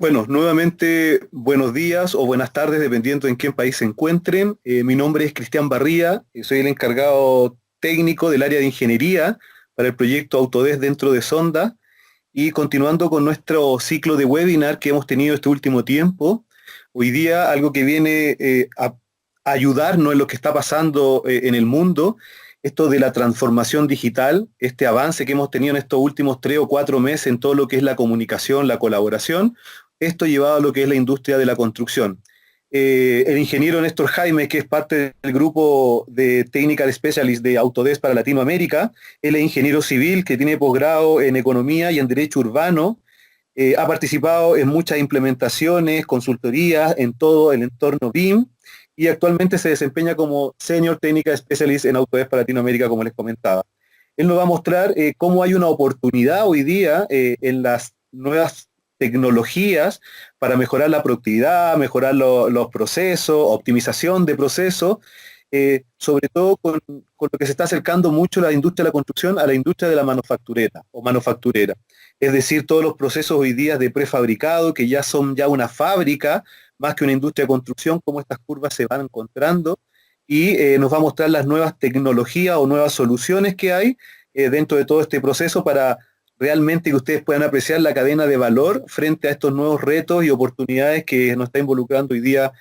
Bueno, nuevamente buenos días o buenas tardes, dependiendo en qué país se encuentren. Mi nombre es Cristian Barría, y soy el encargado técnico del área de ingeniería para el proyecto Autodesk dentro de Sonda. Y continuando con nuestro ciclo de webinar que hemos tenido este último tiempo, hoy día algo que viene a ayudarnos en lo que está pasando en el mundo, esto de la transformación digital, este avance que hemos tenido en estos últimos 3 o 4 meses en todo lo que es la comunicación, la colaboración, esto llevado a lo que es la industria de la construcción. El ingeniero Néstor Jaime, que es parte del grupo de Technical Specialist de Autodesk para Latinoamérica, él es ingeniero civil que tiene posgrado en economía y en derecho urbano. Ha participado en muchas implementaciones, consultorías en todo el entorno BIM y actualmente se desempeña como Senior Technical Specialist en Autodesk para Latinoamérica, como les comentaba. Él nos va a mostrar cómo hay una oportunidad hoy día en las nuevas tecnologías para mejorar la productividad, mejorar los procesos, optimización de procesos, sobre todo con lo que se está acercando mucho la industria de la construcción a la industria de la manufacturera o manufacturera. Es decir, todos los procesos hoy día de prefabricado, que ya son ya una fábrica, más que una industria de construcción, cómo estas curvas se van encontrando, y nos va a mostrar las nuevas tecnologías o nuevas soluciones que hay dentro de todo este proceso para realmente que ustedes puedan apreciar la cadena de valor frente a estos nuevos retos y oportunidades que nos está involucrando hoy día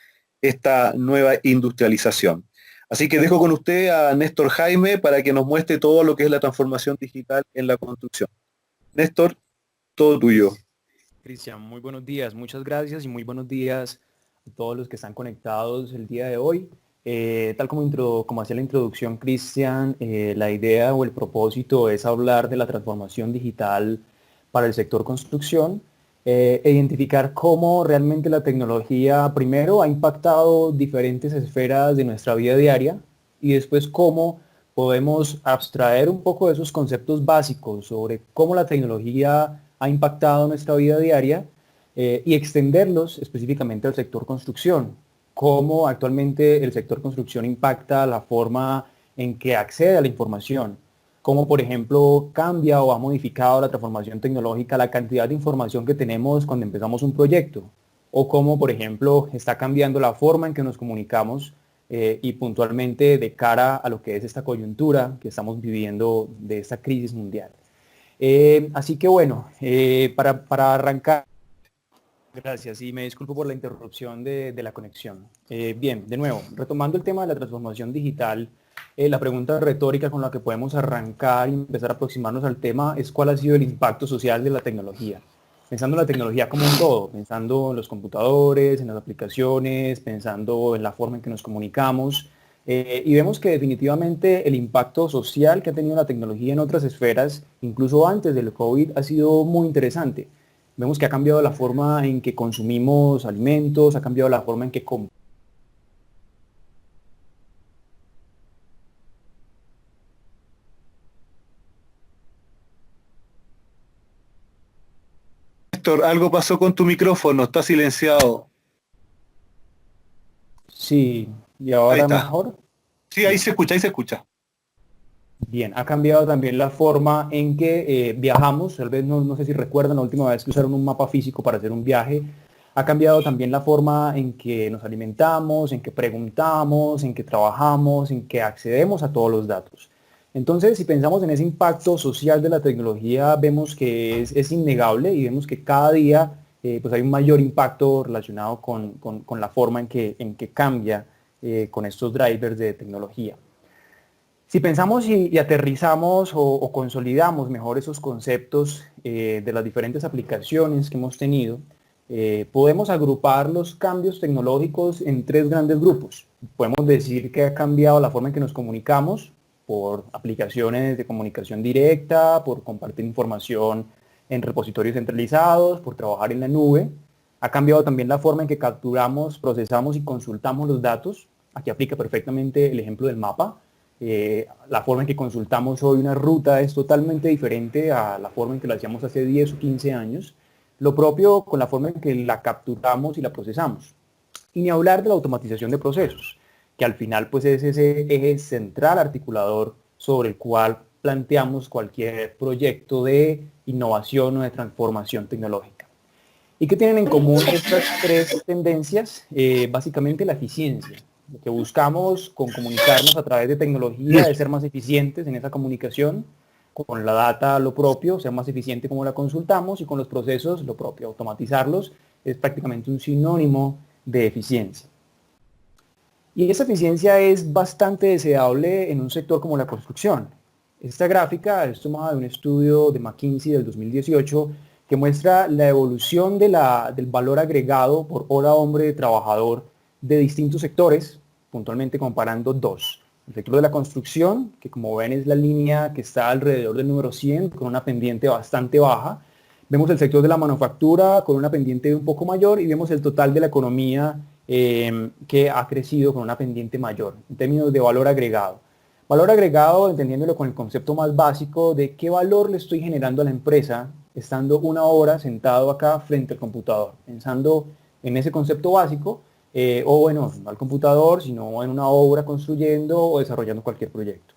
esta nueva industrialización. Así que dejo con usted a Néstor Jaime para que nos muestre todo lo que es la transformación digital en la construcción. Néstor, todo tuyo. Cristian, muy buenos días, muchas gracias y muy buenos días a todos los que están conectados el día de hoy. Tal como hacía la introducción Cristian, la idea o el propósito es hablar de la transformación digital para el sector construcción e identificar cómo realmente la tecnología primero ha impactado diferentes esferas de nuestra vida diaria y después cómo podemos abstraer un poco de esos conceptos básicos sobre cómo la tecnología ha impactado nuestra vida diaria y extenderlos específicamente al sector construcción. Cómo actualmente el sector construcción impacta la forma en que accede a la información. Cómo, por ejemplo, cambia o ha modificado la transformación tecnológica la cantidad de información que tenemos cuando empezamos un proyecto. O cómo, por ejemplo, está cambiando la forma en que nos comunicamos y puntualmente de cara a lo que es esta coyuntura que estamos viviendo de esta crisis mundial. Así que bueno, para arrancar, gracias y me disculpo por la interrupción de la conexión. Bien, de nuevo, retomando el tema de la transformación digital, la pregunta retórica con la que podemos arrancar y empezar a aproximarnos al tema es cuál ha sido el impacto social de la tecnología. Pensando en la tecnología como un todo, pensando en los computadores, en las aplicaciones, pensando en la forma en que nos comunicamos, y vemos que definitivamente el impacto social que ha tenido la tecnología en otras esferas, incluso antes del COVID, ha sido muy interesante. Vemos que ha cambiado la forma en que consumimos alimentos, ha cambiado la forma en que Néstor, algo pasó con tu micrófono, está silenciado. Sí, y Ahí ahora está. mejor. Sí, ahí Bien. se escucha, ahí se escucha. Bien, ha cambiado también la forma en que viajamos. Tal vez no sé si recuerdan la última vez que usaron un mapa físico para hacer un viaje. Ha cambiado también la forma en que nos alimentamos, en que preguntamos, en que trabajamos, en que accedemos a todos los datos. Entonces, si pensamos en ese impacto social de la tecnología, vemos que es innegable y vemos que cada día pues hay un mayor impacto relacionado con la forma en que cambia con estos drivers de tecnología. Si pensamos y aterrizamos o consolidamos mejor esos conceptos de las diferentes aplicaciones que hemos tenido, podemos agrupar los cambios tecnológicos en tres grandes grupos. Podemos decir que ha cambiado la forma en que nos comunicamos por aplicaciones de comunicación directa, por compartir información en repositorios centralizados, por trabajar en la nube. Ha cambiado también la forma en que capturamos, procesamos y consultamos los datos. Aquí aplica perfectamente el ejemplo del mapa. La forma en que consultamos hoy una ruta es totalmente diferente a la forma en que la hacíamos hace 10 o 15 años. Lo propio con la forma en que la capturamos y la procesamos. Y ni hablar de la automatización de procesos, que al final pues es ese eje central articulador sobre el cual planteamos cualquier proyecto de innovación o de transformación tecnológica. ¿Y qué tienen en común estas tres tendencias? Básicamente la eficiencia. Lo que buscamos con comunicarnos a través de tecnología es ser más eficientes en esa comunicación, con la data lo propio, ser más eficiente como la consultamos, y con los procesos lo propio, automatizarlos es prácticamente un sinónimo de eficiencia. Y esa eficiencia es bastante deseable en un sector como la construcción. Esta gráfica es tomada de un estudio de McKinsey del 2018 que muestra la evolución del valor agregado por hora hombre de trabajador de distintos sectores, puntualmente comparando dos. El sector de la construcción, que como ven es la línea que está alrededor del número 100, con una pendiente bastante baja. Vemos el sector de la manufactura con una pendiente un poco mayor, y vemos el total de la economía que ha crecido con una pendiente mayor, en términos de valor agregado. Valor agregado, entendiéndolo con el concepto más básico de qué valor le estoy generando a la empresa estando una hora sentado acá frente al computador, pensando en ese concepto básico, o bueno, no al computador, sino en una obra construyendo o desarrollando cualquier proyecto.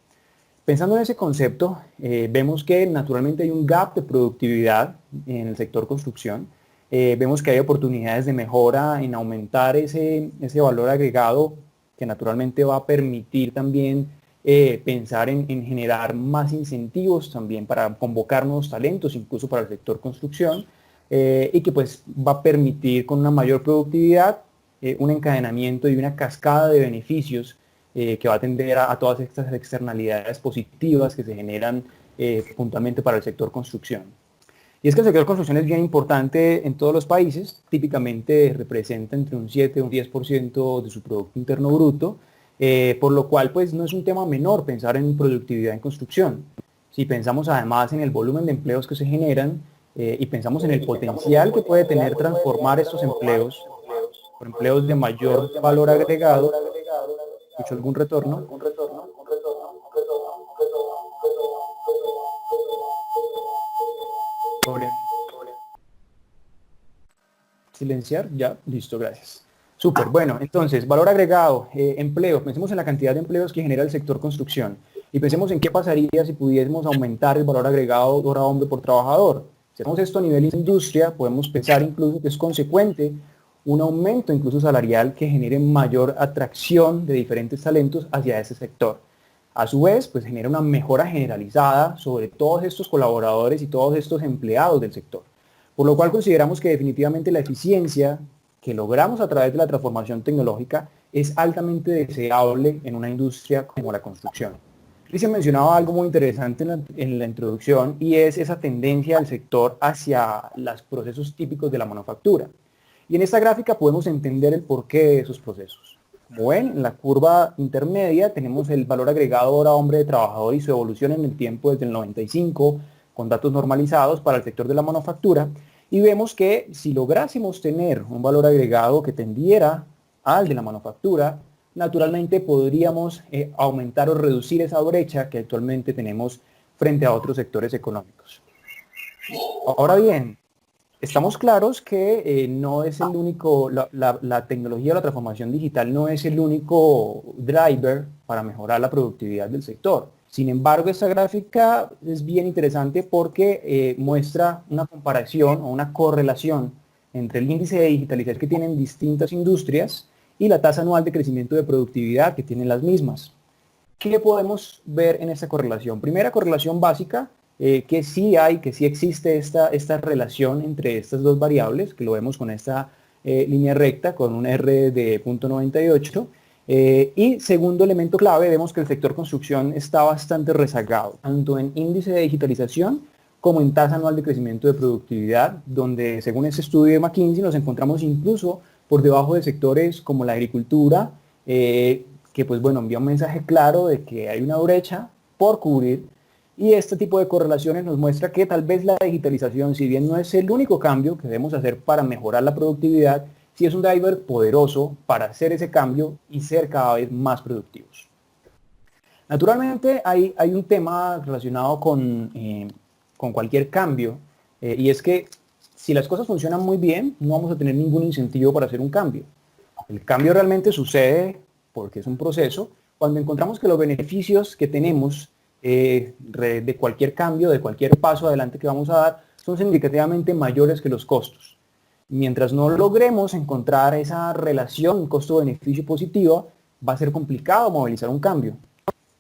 Pensando en ese concepto, vemos que naturalmente hay un gap de productividad en el sector construcción. Vemos que hay oportunidades de mejora en aumentar ese valor agregado, que naturalmente va a permitir también pensar en generar más incentivos también para convocar nuevos talentos, incluso para el sector construcción, y que pues va a permitir con una mayor productividad un encadenamiento y una cascada de beneficios que va a atender a todas estas externalidades positivas que se generan puntualmente para el sector construcción. Y es que el sector construcción es bien importante en todos los países, típicamente representa entre un 7 y un 10% de su Producto Interno Bruto, por lo cual pues no es un tema menor pensar en productividad en construcción. Si pensamos además en el volumen de empleos que se generan y pensamos en el potencial que puede tener transformar estos empleos por empleos de mayor valor agregado. ¿Escucho algún retorno? Silenciar, ya, listo, gracias. Súper, bueno, entonces, valor agregado, empleo, pensemos en la cantidad de empleos que genera el sector construcción y pensemos en qué pasaría si pudiésemos aumentar el valor agregado hora hombre por trabajador. Si hacemos esto a nivel industria, podemos pensar incluso que es consecuente un aumento incluso salarial que genere mayor atracción de diferentes talentos hacia ese sector. A su vez, pues genera una mejora generalizada sobre todos estos colaboradores y todos estos empleados del sector. Por lo cual consideramos que definitivamente la eficiencia que logramos a través de la transformación tecnológica es altamente deseable en una industria como la construcción. Cristian mencionaba algo muy interesante en la introducción, y es esa tendencia del sector hacia los procesos típicos de la manufactura. Y en esta gráfica podemos entender el porqué de esos procesos. Como ven, en la curva intermedia tenemos el valor agregado hora hombre de trabajador y su evolución en el tiempo desde el 95, con datos normalizados para el sector de la manufactura, y vemos que si lográsemos tener un valor agregado que tendiera al de la manufactura, naturalmente podríamos aumentar o reducir esa brecha que actualmente tenemos frente a otros sectores económicos. Ahora bien, estamos claros que no es el único, la tecnología o la transformación digital no es el único driver para mejorar la productividad del sector. Sin embargo, esta gráfica es bien interesante porque muestra una comparación o una correlación entre el índice de digitalización que tienen distintas industrias y la tasa anual de crecimiento de productividad que tienen las mismas. ¿Qué podemos ver en esta correlación? Primera correlación básica, que sí existe esta relación entre estas dos variables, que lo vemos con esta línea recta con un R de 0.98. Y segundo elemento clave, vemos que el sector construcción está bastante rezagado, tanto en índice de digitalización como en tasa anual de crecimiento de productividad, donde según este estudio de McKinsey nos encontramos incluso por debajo de sectores como la agricultura, que pues bueno, envía un mensaje claro de que hay una brecha por cubrir. Y este tipo de correlaciones nos muestra que tal vez la digitalización, si bien no es el único cambio que debemos hacer para mejorar la productividad, sí es un driver poderoso para hacer ese cambio y ser cada vez más productivos. Naturalmente hay un tema relacionado con cualquier cambio, y es que si las cosas funcionan muy bien, no vamos a tener ningún incentivo para hacer un cambio. El cambio realmente sucede porque es un proceso cuando encontramos que los beneficios que tenemos de cualquier cambio, de cualquier paso adelante que vamos a dar, son significativamente mayores que los costos. Mientras no logremos encontrar esa relación costo-beneficio positiva, va a ser complicado movilizar un cambio.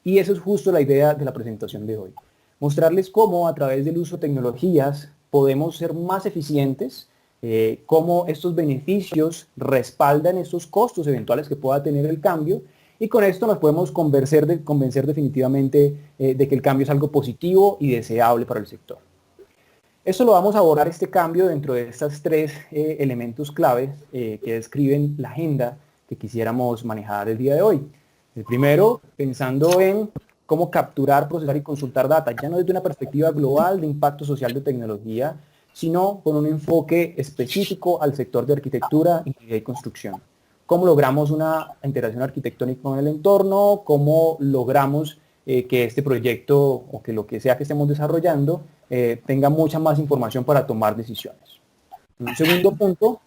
Y eso es justo la idea de la presentación de hoy. Mostrarles cómo a través del uso de tecnologías podemos ser más eficientes, cómo estos beneficios respaldan estos costos eventuales que pueda tener el cambio, y con esto nos podemos convencer definitivamente de que el cambio es algo positivo y deseable para el sector. Esto lo vamos a abordar este cambio dentro de estos tres elementos claves que describen la agenda que quisiéramos manejar el día de hoy. El primero, pensando en cómo capturar, procesar y consultar data, ya no desde una perspectiva global de impacto social de tecnología, sino con un enfoque específico al sector de arquitectura, ingeniería y construcción. Cómo logramos una interacción arquitectónica con el entorno, cómo logramos que este proyecto o que lo que sea que estemos desarrollando tenga mucha más información para tomar decisiones. Un segundo punto,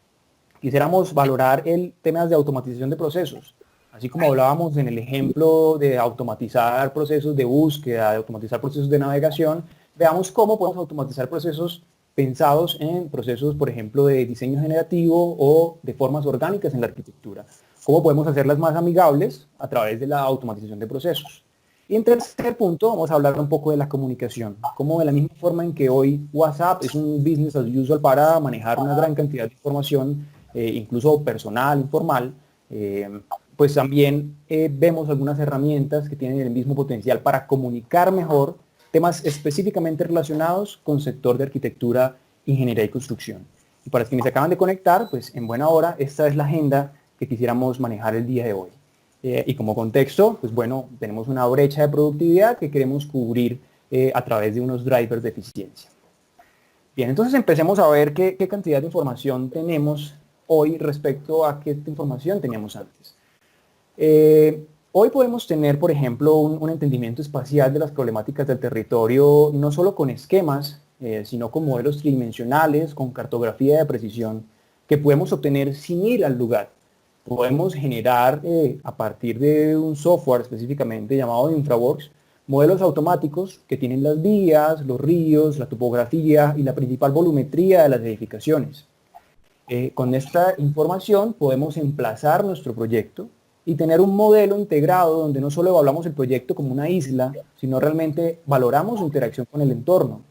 quisiéramos valorar el tema de automatización de procesos. Así como hablábamos en el ejemplo de automatizar procesos de búsqueda, de automatizar procesos de navegación, veamos cómo podemos automatizar procesos pensados en procesos, por ejemplo, de diseño generativo o de formas orgánicas en la arquitectura. Cómo podemos hacerlas más amigables a través de la automatización de procesos. Y en tercer punto vamos a hablar un poco de la comunicación, como de la misma forma en que hoy WhatsApp es un business as usual para manejar una gran cantidad de información, incluso personal, informal, pues también vemos algunas herramientas que tienen el mismo potencial para comunicar mejor temas específicamente relacionados con sector de arquitectura, ingeniería y construcción. Y para quienes se acaban de conectar, pues en buena hora, esta es la agenda que quisiéramos manejar el día de hoy. Y como contexto, pues bueno, tenemos una brecha de productividad que queremos cubrir a través de unos drivers de eficiencia. Bien, entonces empecemos a ver qué cantidad de información tenemos hoy respecto a qué información teníamos antes. Hoy podemos tener, por ejemplo, un entendimiento espacial de las problemáticas del territorio, no solo con esquemas, sino con modelos tridimensionales, con cartografía de precisión, que podemos obtener sin ir al lugar. Podemos generar, a partir de un software específicamente llamado InfraWorks, modelos automáticos que tienen las vías, los ríos, la topografía y la principal volumetría de las edificaciones. Con esta información podemos emplazar nuestro proyecto y tener un modelo integrado donde no solo evaluamos el proyecto como una isla, sino realmente valoramos su interacción con el entorno.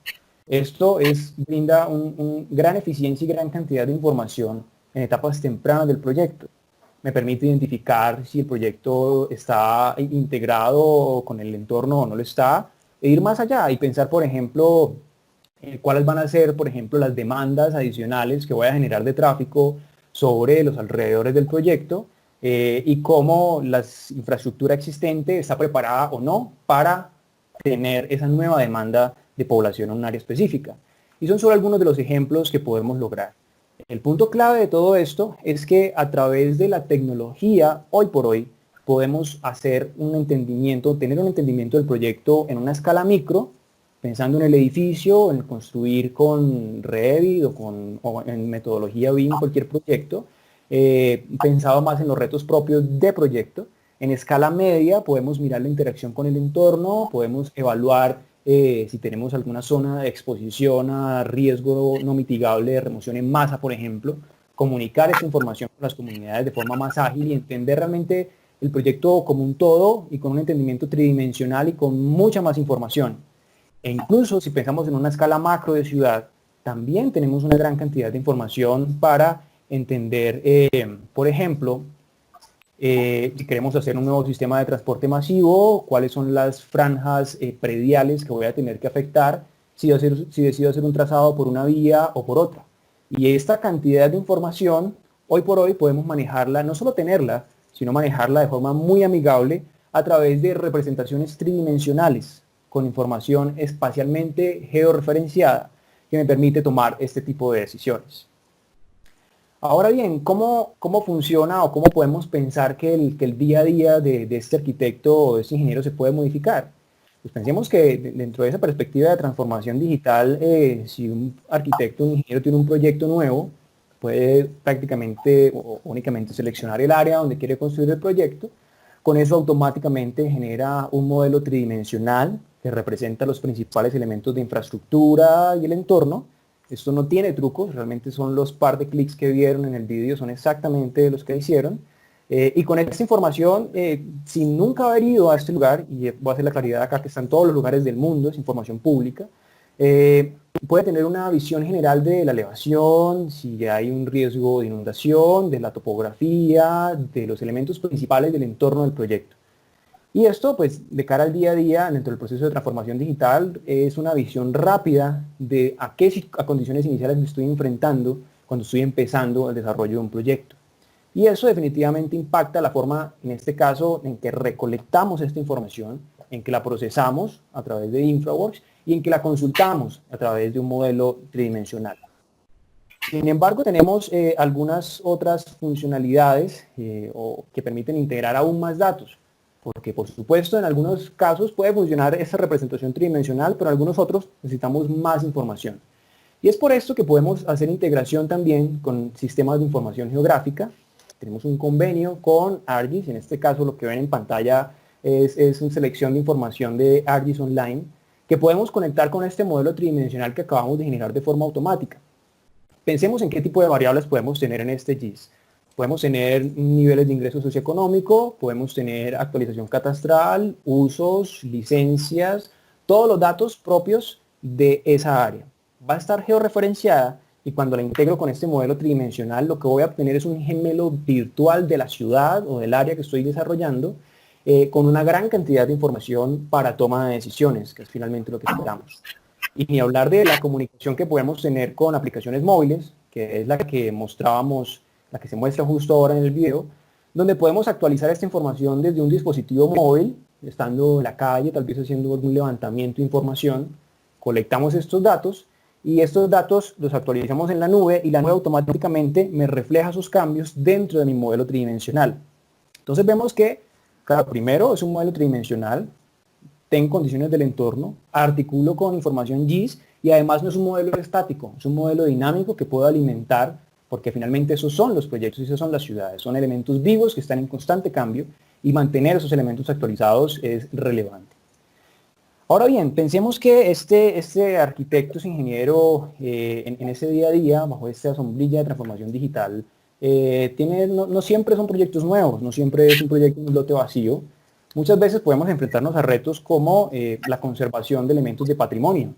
Esto brinda una gran eficiencia y gran cantidad de información en etapas tempranas del proyecto. Me permite identificar si el proyecto está integrado con el entorno o no lo está, e ir más allá y pensar, por ejemplo, cuáles van a ser, por ejemplo, las demandas adicionales que voy a generar de tráfico sobre los alrededores del proyecto, y cómo la infraestructura existente está preparada o no para tener esa nueva demanda de población en un área específica. Y son solo algunos de los ejemplos que podemos lograr. El punto clave de todo esto es que a través de la tecnología, hoy por hoy, podemos hacer un entendimiento, tener un entendimiento del proyecto en una escala micro, pensando en el edificio, en construir con Revit o en metodología BIM cualquier proyecto, pensado más en los retos propios de proyecto. En escala media podemos mirar la interacción con el entorno, podemos evaluar si tenemos alguna zona de exposición a riesgo no mitigable de remoción en masa, por ejemplo, comunicar esta información con las comunidades de forma más ágil y entender realmente el proyecto como un todo y con un entendimiento tridimensional y con mucha más información. E incluso si pensamos en una escala macro de ciudad, también tenemos una gran cantidad de información para entender, por ejemplo, si queremos hacer un nuevo sistema de transporte masivo, cuáles son las franjas prediales que voy a tener que afectar si decido hacer un trazado por una vía o por otra. Y esta cantidad de información, hoy por hoy podemos manejarla, no solo tenerla, sino manejarla de forma muy amigable a través de representaciones tridimensionales con información espacialmente georreferenciada que me permite tomar este tipo de decisiones. Ahora bien, ¿cómo funciona o cómo podemos pensar que el día a día de este arquitecto o de este ingeniero se puede modificar? Pues pensemos que dentro de esa perspectiva de transformación digital, si un arquitecto o un ingeniero tiene un proyecto nuevo, puede prácticamente o únicamente seleccionar el área donde quiere construir el proyecto. Con eso automáticamente genera un modelo tridimensional que representa los principales elementos de infraestructura y el entorno. Esto no tiene trucos, realmente son los par de clics que vieron en el vídeo, son exactamente los que hicieron. Y con esta información, sin nunca haber ido a este lugar, y voy a hacer la claridad acá que están todos los lugares del mundo, es información pública, puede tener una visión general de la elevación, si hay un riesgo de inundación, de la topografía, de los elementos principales del entorno del proyecto. Y esto, pues, de cara al día a día, dentro del proceso de transformación digital, es una visión rápida de a qué condiciones iniciales me estoy enfrentando cuando estoy empezando el desarrollo de un proyecto. Y eso definitivamente impacta la forma, en este caso, en que recolectamos esta información, en que la procesamos a través de InfraWorks y en que la consultamos a través de un modelo tridimensional. Sin embargo, tenemos algunas otras funcionalidades que permiten integrar aún más datos. Porque, por supuesto, en algunos casos puede funcionar esa representación tridimensional, pero en algunos otros necesitamos más información. Y es por esto que podemos hacer integración también con sistemas de información geográfica. Tenemos un convenio con ArcGIS, en este caso lo que ven en pantalla es una selección de información de ArcGIS Online, que podemos conectar con este modelo tridimensional que acabamos de generar de forma automática. Pensemos en qué tipo de variables podemos tener en este GIS. Podemos tener niveles de ingreso socioeconómico, podemos tener actualización catastral, usos, licencias, todos los datos propios de esa área. Va a estar georreferenciada y cuando la integro con este modelo tridimensional, lo que voy a obtener es un gemelo virtual de la ciudad o del área que estoy desarrollando, con una gran cantidad de información para toma de decisiones, que es finalmente lo que esperamos. Y ni hablar de la comunicación que podemos tener con aplicaciones móviles, que es la que mostrábamos, la que se muestra justo ahora en el video, donde podemos actualizar esta información desde un dispositivo móvil, estando en la calle, tal vez haciendo algún levantamiento de información, colectamos estos datos y estos datos los actualizamos en la nube y la nube automáticamente me refleja esos cambios dentro de mi modelo tridimensional. Entonces vemos que, claro, primero es un modelo tridimensional, tengo condiciones del entorno, articulo con información GIS y además no es un modelo estático, es un modelo dinámico que puedo alimentar porque finalmente esos son los proyectos y esas son las ciudades, son elementos vivos que están en constante cambio y mantener esos elementos actualizados es relevante. Ahora bien, pensemos que este arquitecto, es ingeniero en ese día a día, bajo esta sombrilla de transformación digital, no siempre son proyectos nuevos, no siempre es un proyecto en un lote vacío. Muchas veces podemos enfrentarnos a retos como la conservación de elementos de patrimonio.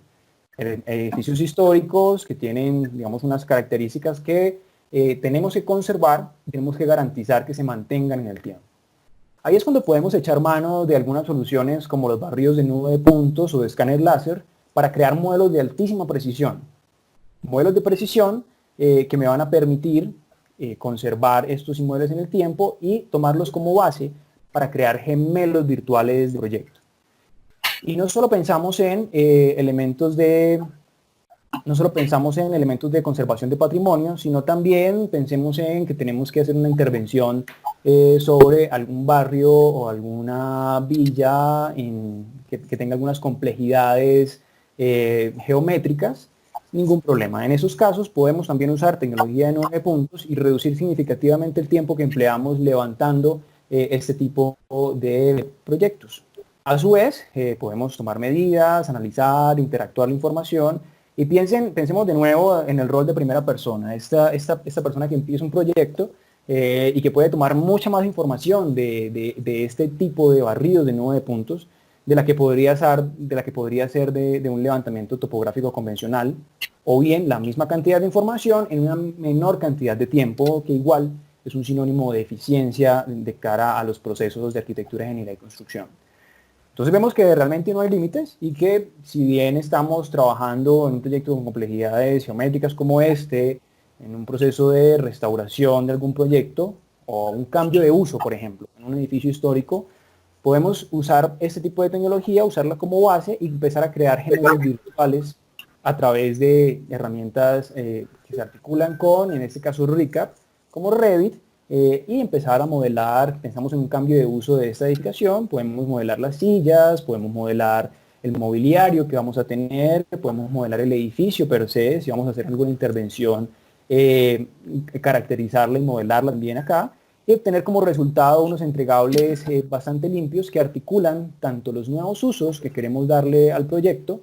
Edificios históricos que tienen, digamos, unas características que tenemos que conservar, tenemos que garantizar que se mantengan en el tiempo. Ahí es cuando podemos echar mano de algunas soluciones como los barridos de nube de puntos o de escáner láser para crear modelos de altísima precisión. Modelos de precisión que me van a permitir conservar estos inmuebles en el tiempo y tomarlos como base para crear gemelos virtuales de proyecto. Y no solo pensamos en elementos de conservación de patrimonio, sino también pensemos en que tenemos que hacer una intervención sobre algún barrio o alguna villa que tenga algunas complejidades geométricas. Ningún problema. En esos casos podemos también usar tecnología de 9 puntos y reducir significativamente el tiempo que empleamos levantando este tipo de proyectos. A su vez, podemos tomar medidas, analizar, interactuar la información y pensemos de nuevo en el rol de primera persona. Esta persona que empieza un proyecto y que puede tomar mucha más información de este tipo de barridos de 9 puntos de la que podría ser de un levantamiento topográfico convencional, o bien la misma cantidad de información en una menor cantidad de tiempo, que igual es un sinónimo de eficiencia de cara a los procesos de arquitectura, ingeniería y construcción. Entonces vemos que realmente no hay límites y que si bien estamos trabajando en un proyecto con complejidades geométricas como este, en un proceso de restauración de algún proyecto o un cambio de uso, por ejemplo, en un edificio histórico, podemos usar este tipo de tecnología, usarla como base y empezar a crear gemelos virtuales a través de herramientas que se articulan con, en este caso, ReCap, como Revit, y empezar a modelar. Pensamos en un cambio de uso de esta edificación, podemos modelar las sillas, podemos modelar el mobiliario que vamos a tener, podemos modelar el edificio per se, si vamos a hacer alguna intervención, caracterizarla y modelarla también acá, y obtener como resultado unos entregables bastante limpios que articulan tanto los nuevos usos que queremos darle al proyecto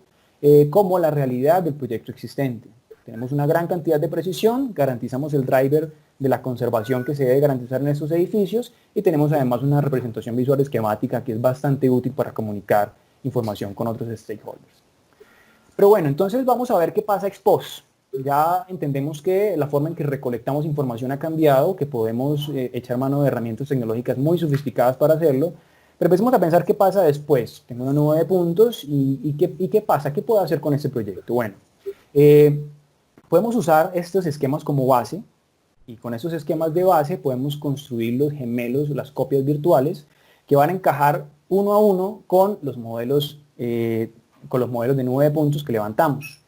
como la realidad del proyecto existente. Tenemos una gran cantidad de precisión, garantizamos el driver de la conservación que se debe garantizar en estos edificios y tenemos además una representación visual esquemática que es bastante útil para comunicar información con otros stakeholders. Pero bueno, entonces vamos a ver qué pasa ex post. Ya entendemos que la forma en que recolectamos información ha cambiado, que podemos echar mano de herramientas tecnológicas muy sofisticadas para hacerlo, pero empecemos a pensar qué pasa después. Tengo una nube de puntos y qué pasa, qué puedo hacer con este proyecto. Bueno, podemos usar estos esquemas como base y con esos esquemas de base podemos construir los gemelos, las copias virtuales que van a encajar uno a uno con los modelos de nube de puntos que levantamos.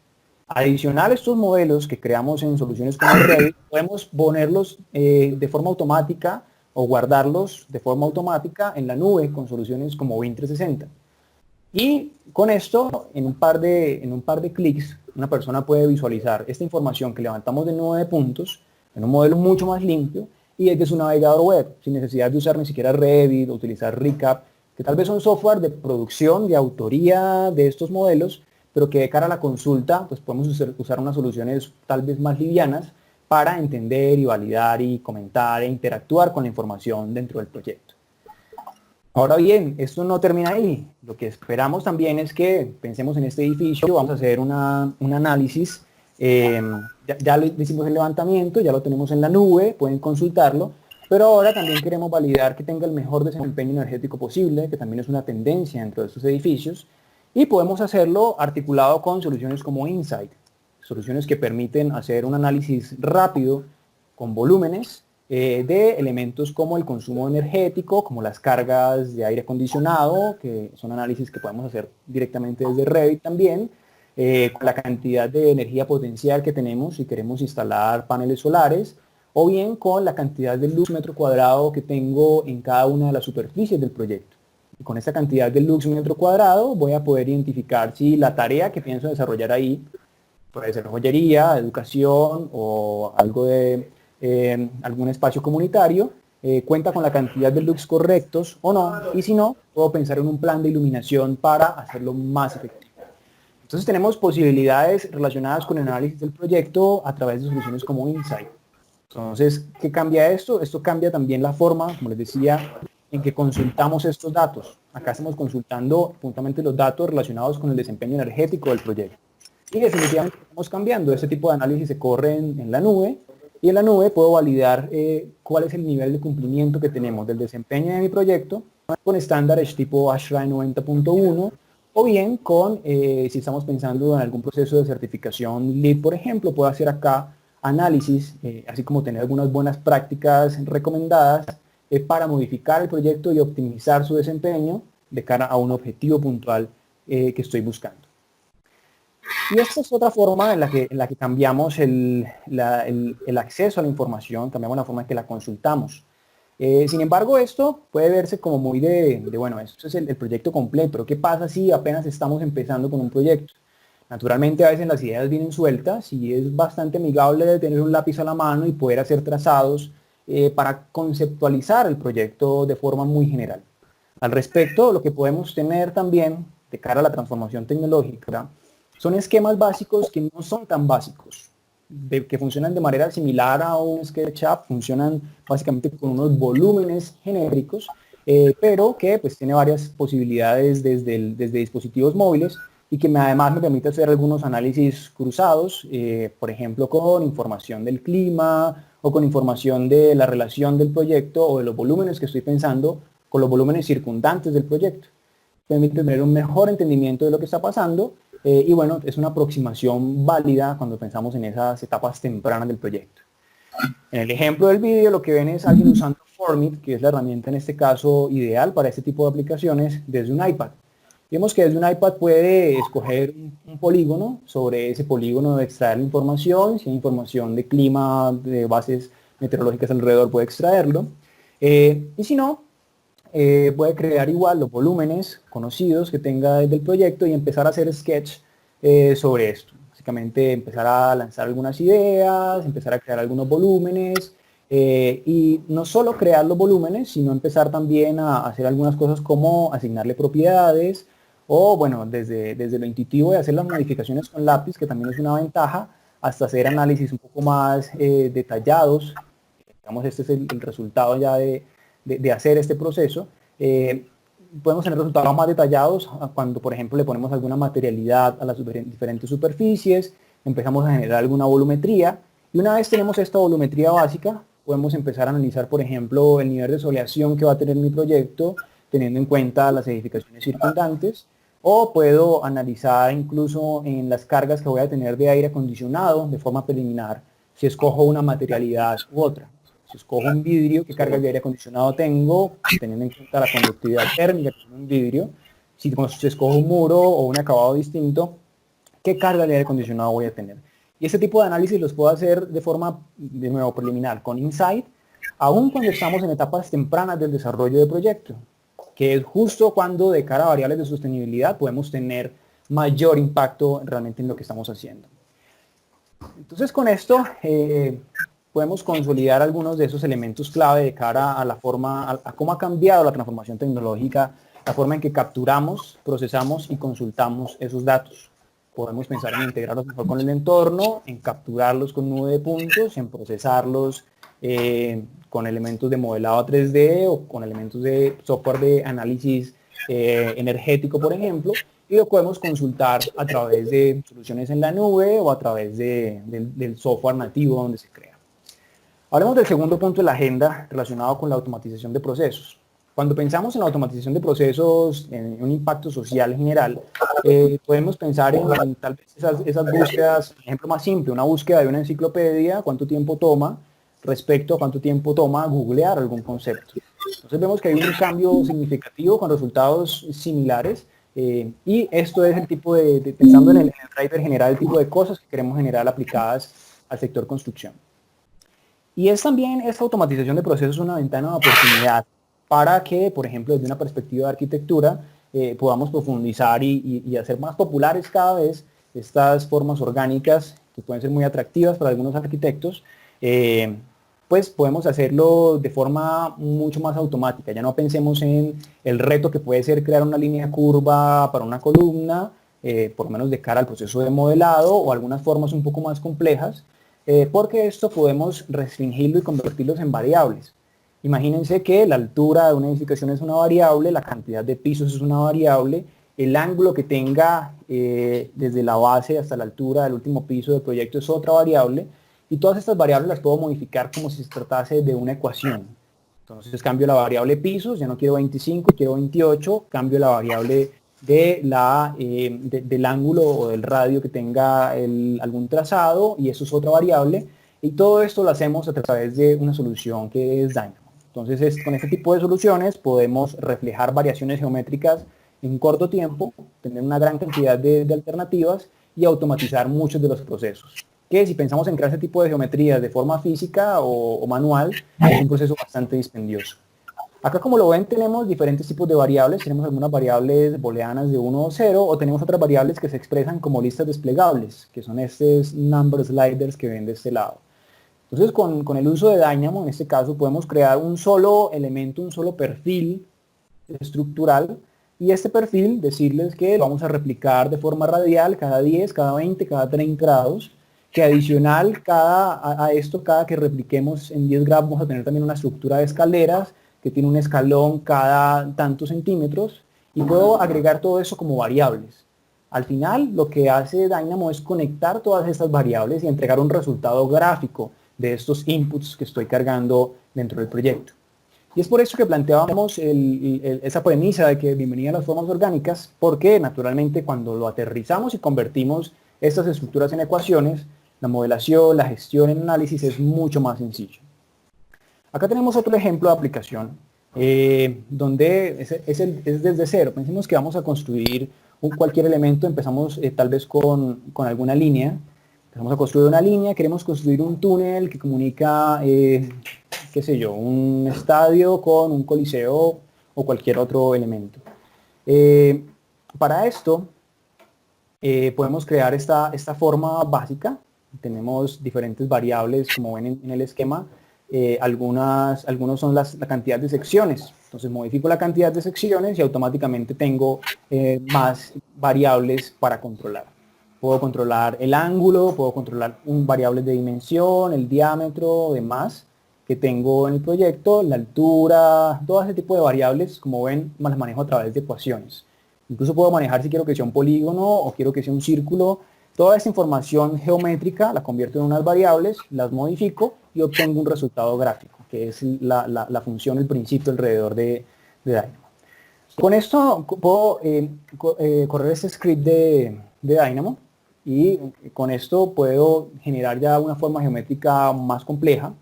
Adicional a estos modelos que creamos en soluciones como Revit, podemos ponerlos de forma automática o guardarlos de forma automática en la nube con soluciones como BIM 360. Y con esto, en un par de clics, una persona puede visualizar esta información que levantamos de nube de puntos en un modelo mucho más limpio y desde su navegador web, sin necesidad de usar ni siquiera Revit o utilizar Recap, que tal vez son software de producción, de autoría de estos modelos, pero que de cara a la consulta pues podemos usar unas soluciones tal vez más livianas para entender y validar y comentar e interactuar con la información dentro del proyecto. Ahora bien, esto no termina ahí. Lo que esperamos también es que pensemos en este edificio, vamos a hacer un análisis, ya lo hicimos el levantamiento, ya lo tenemos en la nube, pueden consultarlo, pero ahora también queremos validar que tenga el mejor desempeño energético posible, que también es una tendencia dentro de estos edificios, y podemos hacerlo articulado con soluciones como Insight, soluciones que permiten hacer un análisis rápido con volúmenes de elementos como el consumo energético, como las cargas de aire acondicionado, que son análisis que podemos hacer directamente desde Revit también, con la cantidad de energía potencial que tenemos si queremos instalar paneles solares, o bien con la cantidad de luz metro cuadrado que tengo en cada una de las superficies del proyecto. Y con esta cantidad de lux metro cuadrado voy a poder identificar si la tarea que pienso desarrollar ahí puede ser joyería, educación o algo de algún espacio comunitario, cuenta con la cantidad de lux correctos o no, y si no, puedo pensar en un plan de iluminación para hacerlo más efectivo. Entonces tenemos posibilidades relacionadas con el análisis del proyecto a través de soluciones como Insight. Entonces, ¿qué cambia esto? Esto cambia también la forma, como les decía, en que consultamos estos datos. Acá estamos consultando puntualmente los datos relacionados con el desempeño energético del proyecto. Y definitivamente estamos cambiando. Este tipo de análisis se corre en la nube y en la nube puedo validar cuál es el nivel de cumplimiento que tenemos del desempeño de mi proyecto con estándares tipo ASHRAE 90.1 o bien con, si estamos pensando en algún proceso de certificación LEED, por ejemplo, puedo hacer acá análisis, así como tener algunas buenas prácticas recomendadas para modificar el proyecto y optimizar su desempeño de cara a un objetivo puntual que estoy buscando. Y esta es otra forma en la que cambiamos el acceso a la información, cambiamos la forma en que la consultamos. Sin embargo, esto puede verse como muy bueno, esto es el proyecto completo, pero ¿qué pasa si apenas estamos empezando con un proyecto? Naturalmente a veces las ideas vienen sueltas y es bastante amigable de tener un lápiz a la mano y poder hacer trazados para conceptualizar el proyecto de forma muy general. Al respecto, lo que podemos tener también de cara a la transformación tecnológica son esquemas básicos que no son tan básicos, que funcionan de manera similar a un SketchUp, funcionan básicamente con unos volúmenes genéricos, pero que pues tiene varias posibilidades desde dispositivos móviles y que además me permite hacer algunos análisis cruzados, por ejemplo con información del clima o con información de la relación del proyecto o de los volúmenes que estoy pensando con los volúmenes circundantes del proyecto. Permite tener un mejor entendimiento de lo que está pasando y bueno, es una aproximación válida cuando pensamos en esas etapas tempranas del proyecto. En el ejemplo del vídeo lo que ven es alguien usando Formit, que es la herramienta en este caso ideal para este tipo de aplicaciones desde un iPad. Vemos que desde un iPad puede escoger un polígono, sobre ese polígono extraer la información, si hay información de clima, de bases meteorológicas alrededor puede extraerlo, y si no, puede crear igual los volúmenes conocidos que tenga desde el proyecto y empezar a hacer sketch sobre esto. Básicamente empezar a lanzar algunas ideas, empezar a crear algunos volúmenes y no solo crear los volúmenes, sino empezar también a hacer algunas cosas como asignarle propiedades o bueno, desde lo intuitivo de hacer las modificaciones con lápiz, que también es una ventaja, hasta hacer análisis un poco más detallados. Digamos, este es el resultado ya de hacer este proceso. Podemos tener resultados más detallados cuando, por ejemplo, le ponemos alguna materialidad a las diferentes superficies, empezamos a generar alguna volumetría, y una vez tenemos esta volumetría básica, podemos empezar a analizar, por ejemplo, el nivel de soleación que va a tener mi proyecto, teniendo en cuenta las edificaciones circundantes, o puedo analizar incluso en las cargas que voy a tener de aire acondicionado de forma preliminar, si escojo una materialidad u otra. Si escojo un vidrio, ¿qué cargas de aire acondicionado tengo? Teniendo en cuenta la conductividad térmica que tiene un vidrio. Si escojo un muro o un acabado distinto, ¿qué carga de aire acondicionado voy a tener? Y ese tipo de análisis los puedo hacer de forma, de nuevo, preliminar, con Insight, aun cuando estamos en etapas tempranas del desarrollo del proyecto, que es justo cuando de cara a variables de sostenibilidad podemos tener mayor impacto realmente en lo que estamos haciendo. Entonces con esto podemos consolidar algunos de esos elementos clave de cara a la forma, a cómo ha cambiado la transformación tecnológica, la forma en que capturamos, procesamos y consultamos esos datos. Podemos pensar en integrarlos mejor con el entorno, en capturarlos con nube de puntos, en procesarlos con elementos de modelado 3D o con elementos de software de análisis energético, por ejemplo, y lo podemos consultar a través de soluciones en la nube o a través del software nativo donde se crea. Hablemos del segundo punto de la agenda relacionado con la automatización de procesos. Cuando pensamos en la automatización de procesos, en un impacto social general, podemos pensar en tal vez esas búsquedas, por ejemplo, más simple, una búsqueda de una enciclopedia, cuánto tiempo toma, respecto a cuánto tiempo toma googlear algún concepto. Entonces vemos que hay un cambio significativo con resultados similares, y esto es el tipo pensando en el driver general, el tipo de cosas que queremos generar aplicadas al sector construcción. Y es también esta automatización de procesos una ventana de oportunidad para que, por ejemplo, desde una perspectiva de arquitectura, podamos profundizar y hacer más populares cada vez estas formas orgánicas que pueden ser muy atractivas para algunos arquitectos, pues podemos hacerlo de forma mucho más automática. Ya no pensemos en el reto que puede ser crear una línea curva para una columna, por lo menos de cara al proceso de modelado o algunas formas un poco más complejas, porque esto podemos restringirlo y convertirlos en variables. Imagínense que la altura de una edificación es una variable, la cantidad de pisos es una variable, el ángulo que tenga desde la base hasta la altura del último piso del proyecto es otra variable, y todas estas variables las puedo modificar como si se tratase de una ecuación. Entonces cambio la variable pisos, ya no quiero 25, quiero 28, cambio la variable del ángulo o del radio que tenga algún trazado, y eso es otra variable, y todo esto lo hacemos a través de una solución que es Dynamo. Entonces con este tipo de soluciones podemos reflejar variaciones geométricas en corto tiempo, tener una gran cantidad de alternativas y automatizar muchos de los procesos. Que si pensamos en crear ese tipo de geometrías de forma física o manual, es un proceso bastante dispendioso. Acá, como lo ven, tenemos diferentes tipos de variables. Tenemos algunas variables booleanas de 1 o 0, o tenemos otras variables que se expresan como listas desplegables, que son estos number sliders que ven de este lado. Entonces, con el uso de Dynamo, en este caso, podemos crear un solo elemento, un solo perfil estructural, y este perfil, decirles que lo vamos a replicar de forma radial cada 10, cada 20, cada 30 grados, que adicional a esto, cada que repliquemos en 10 grados, vamos a tener también una estructura de escaleras, que tiene un escalón cada tantos centímetros, y puedo agregar todo eso como variables. Al final, lo que hace Dynamo es conectar todas estas variables y entregar un resultado gráfico de estos inputs que estoy cargando dentro del proyecto. Y es por eso que planteábamos esa premisa de que bienvenida a las formas orgánicas, porque naturalmente cuando lo aterrizamos y convertimos estas estructuras en ecuaciones, la modelación, la gestión, el análisis es mucho más sencillo. Acá tenemos otro ejemplo de aplicación, donde es desde cero. Pensemos que vamos a construir cualquier elemento, empezamos tal vez con alguna línea. Empezamos a construir una línea, queremos construir un túnel que comunica, qué sé yo, un estadio con un coliseo o cualquier otro elemento. Para esto, podemos crear esta forma básica. Tenemos diferentes variables, como ven en el esquema. Algunos son la cantidad de secciones. Entonces modifico la cantidad de secciones y automáticamente tengo más variables para controlar. puedo controlar el ángulo, puedo controlar variables de dimensión, el diámetro, demás que tengo en el proyecto, la altura, todo ese tipo de variables, como ven, las manejo a través de ecuaciones. Incluso puedo manejar si quiero que sea un polígono o quiero que sea un círculo. Toda esa información geométrica la convierto en unas variables, las modifico y obtengo un resultado gráfico, que es la función, el principio alrededor de Dynamo. Con esto puedo correr este script de Dynamo y con esto puedo generar ya una forma geométrica más compleja,